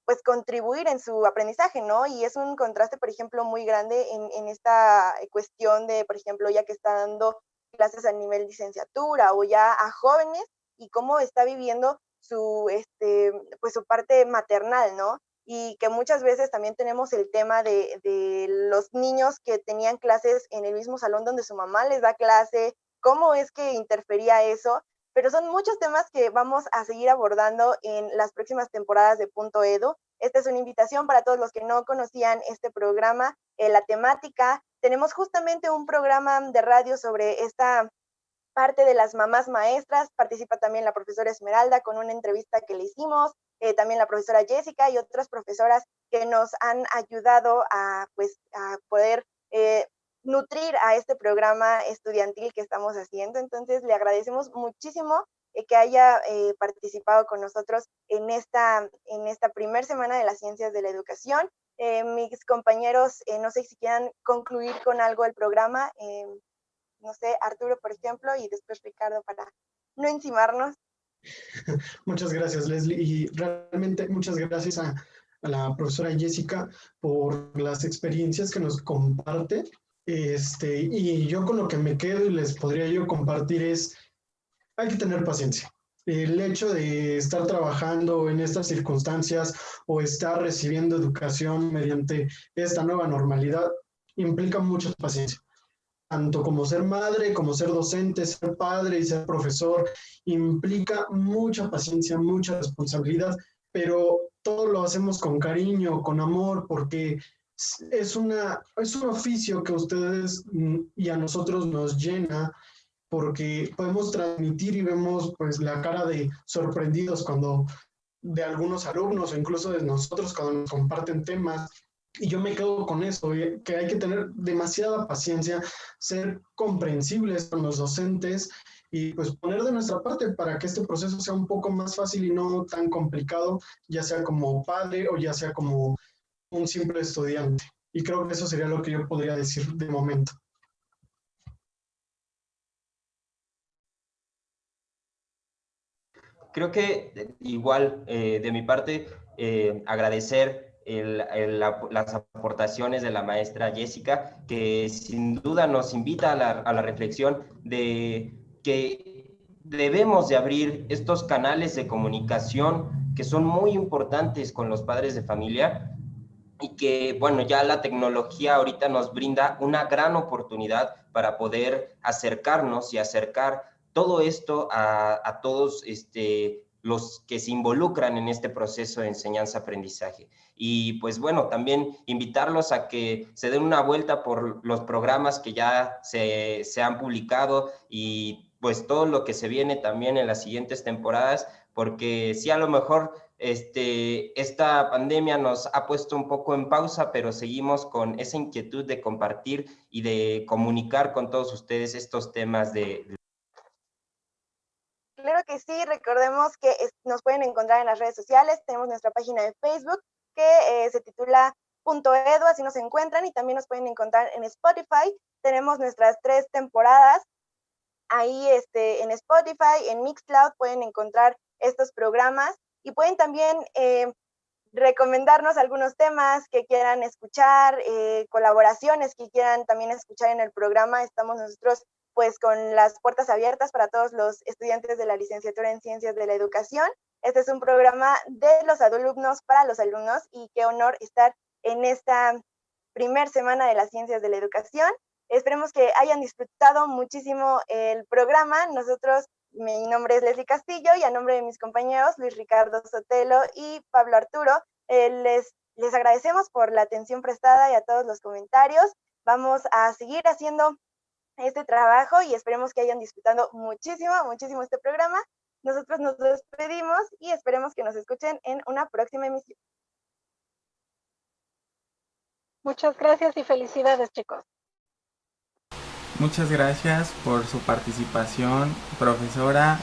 [SPEAKER 2] pues contribuir en su aprendizaje, ¿no? Y es un contraste, por ejemplo, muy grande en esta cuestión de, por ejemplo, ya que está dando clases a nivel licenciatura o ya a jóvenes y cómo está viviendo pues su parte maternal, ¿no? Y que muchas veces también tenemos el tema de los niños que tenían clases en el mismo salón donde su mamá les da clase, cómo es que interfería eso, pero son muchos temas que vamos a seguir abordando en las próximas temporadas de Punto Edu. Esta es una invitación para todos los que no conocían este programa, la temática. Tenemos justamente un programa de radio sobre esta parte de las mamás maestras. Participa también la profesora Esmeralda con una entrevista que le hicimos, también la profesora Jessica y otras profesoras que nos han ayudado a poder nutrir a este programa estudiantil que estamos haciendo. Entonces le agradecemos muchísimo que haya participado con nosotros en esta primera semana de las ciencias de la educación. Mis compañeros, no sé si quieran concluir con algo el programa, no sé, Arturo, por ejemplo, y después Ricardo para no encimarnos.
[SPEAKER 7] Muchas gracias, Leslie, y realmente muchas gracias a la profesora Jessica por las experiencias que nos comparte. Y yo con lo que me quedo y les podría yo compartir es, hay que tener paciencia. El hecho de estar trabajando en estas circunstancias o estar recibiendo educación mediante esta nueva normalidad implica mucha paciencia. Tanto como ser madre, como ser docente, ser padre y ser profesor, implica mucha paciencia, mucha responsabilidad, pero todo lo hacemos con cariño, con amor, porque es un oficio que a ustedes y a nosotros nos llena, porque podemos transmitir y vemos pues la cara de sorprendidos cuando de algunos alumnos o incluso de nosotros cuando nos comparten temas. Y yo me quedo con eso, que hay que tener demasiada paciencia, ser comprensibles con los docentes y pues poner de nuestra parte para que este proceso sea un poco más fácil y no tan complicado, ya sea como padre o ya sea como un simple estudiante. Y creo que eso sería lo que yo podría decir de momento.
[SPEAKER 8] Creo que igual de mi parte agradecer las aportaciones de la maestra Jessica, que sin duda nos invita a la reflexión de que debemos de abrir estos canales de comunicación que son muy importantes con los padres de familia y que, bueno, ya la tecnología ahorita nos brinda una gran oportunidad para poder acercarnos y acercar todo esto a todos los que se involucran en este proceso de enseñanza-aprendizaje. Y pues bueno, también invitarlos a que se den una vuelta por los programas que ya se han publicado y pues todo lo que se viene también en las siguientes temporadas, porque sí, a lo mejor esta pandemia nos ha puesto un poco en pausa, pero seguimos con esa inquietud de compartir y de comunicar con todos ustedes estos temas
[SPEAKER 2] Claro que sí, recordemos que nos pueden encontrar en las redes sociales, tenemos nuestra página de Facebook que se titula Punto Edu, así nos encuentran, y también nos pueden encontrar en Spotify. Tenemos nuestras 3 temporadas. ahí en Spotify, en Mixcloud pueden encontrar estos programas y pueden también recomendarnos algunos temas que quieran escuchar, colaboraciones que quieran también escuchar en el programa. Estamos nosotros pues con las puertas abiertas para todos los estudiantes de la licenciatura en Ciencias de la Educación. Este es un programa de los alumnos para los alumnos y qué honor estar en esta primer semana de las Ciencias de la Educación. Esperemos que hayan disfrutado muchísimo el programa. Mi nombre es Leslie Castillo y a nombre de mis compañeros Luis Ricardo Sotelo y Pablo Arturo, les agradecemos por la atención prestada y a todos los comentarios. Vamos a seguir haciendo este trabajo y esperemos que hayan disfrutado muchísimo este programa. Nosotros nos despedimos y esperemos que nos escuchen en una próxima emisión.
[SPEAKER 10] Muchas gracias y felicidades, chicos.
[SPEAKER 12] Muchas gracias por su participación, profesora,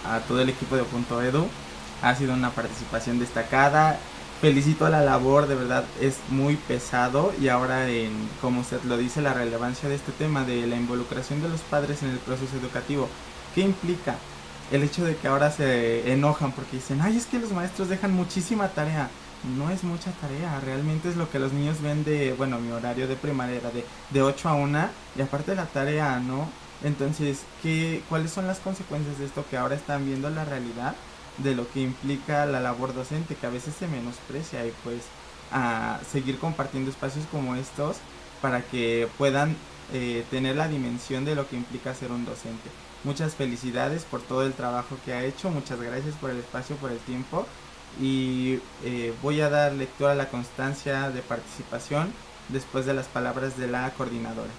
[SPEAKER 12] a todo el equipo de Punto Edu. Ha sido una participación destacada. Felicito la labor, de verdad es muy pesado y ahora como usted lo dice, la relevancia de este tema, de la involucración de los padres en el proceso educativo. ¿Qué implica? El hecho de que ahora se enojan porque dicen, ay, es que los maestros dejan muchísima tarea. No es mucha tarea, realmente es lo que los niños ven mi horario de primaria era de 8 a 1 y aparte de la tarea, ¿no? Entonces, ¿cuáles son las consecuencias de esto? Que ahora están viendo la realidad de lo que implica la labor docente, que a veces se menosprecia y pues a seguir compartiendo espacios como estos para que puedan tener la dimensión de lo que implica ser un docente. Muchas felicidades por todo el trabajo que ha hecho, muchas gracias por el espacio, por el tiempo. Y voy a dar lectura a la constancia de participación después de las palabras de la coordinadora.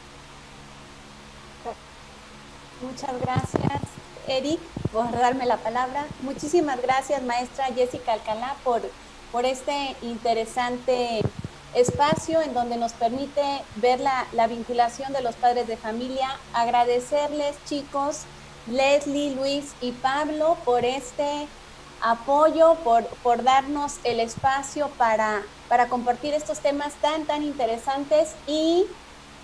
[SPEAKER 13] Muchas gracias, Eric, por darme la palabra. Muchísimas gracias, maestra Jessica Alcalá, por este interesante espacio en donde nos permite ver la vinculación de los padres de familia. Agradecerles, chicos, Leslie, Luis y Pablo, por este apoyo, por darnos el espacio para compartir estos temas tan interesantes y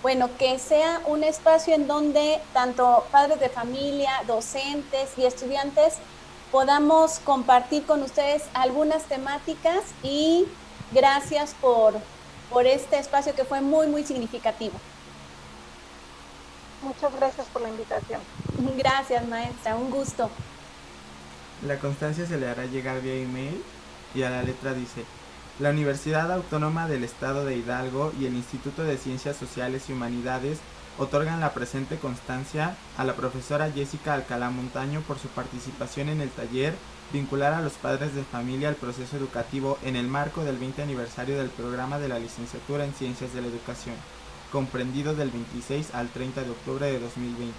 [SPEAKER 13] bueno, que sea un espacio en donde tanto padres de familia, docentes y estudiantes podamos compartir con ustedes algunas temáticas y gracias por este espacio que fue muy significativo.
[SPEAKER 10] Muchas gracias por la invitación.
[SPEAKER 13] Gracias, maestra, un gusto.
[SPEAKER 12] La constancia se le hará llegar vía email y a la letra dice: la Universidad Autónoma del Estado de Hidalgo y el Instituto de Ciencias Sociales y Humanidades otorgan la presente constancia a la profesora Jessica Alcalá Montaño por su participación en el taller Vincular a los padres de familia al proceso educativo en el marco del 20 aniversario del programa de la licenciatura en Ciencias de la Educación, comprendido del 26 al 30 de octubre de 2020.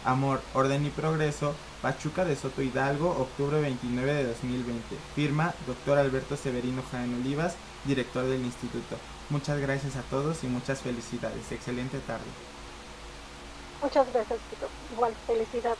[SPEAKER 12] Amor, Orden y Progreso, Pachuca de Soto Hidalgo, octubre 29 de 2020. Firma, Dr. Alberto Severino Jaén Olivas, director del instituto. Muchas gracias a todos y muchas felicidades. Excelente tarde.
[SPEAKER 10] Muchas gracias, chicos. Igual, felicidades.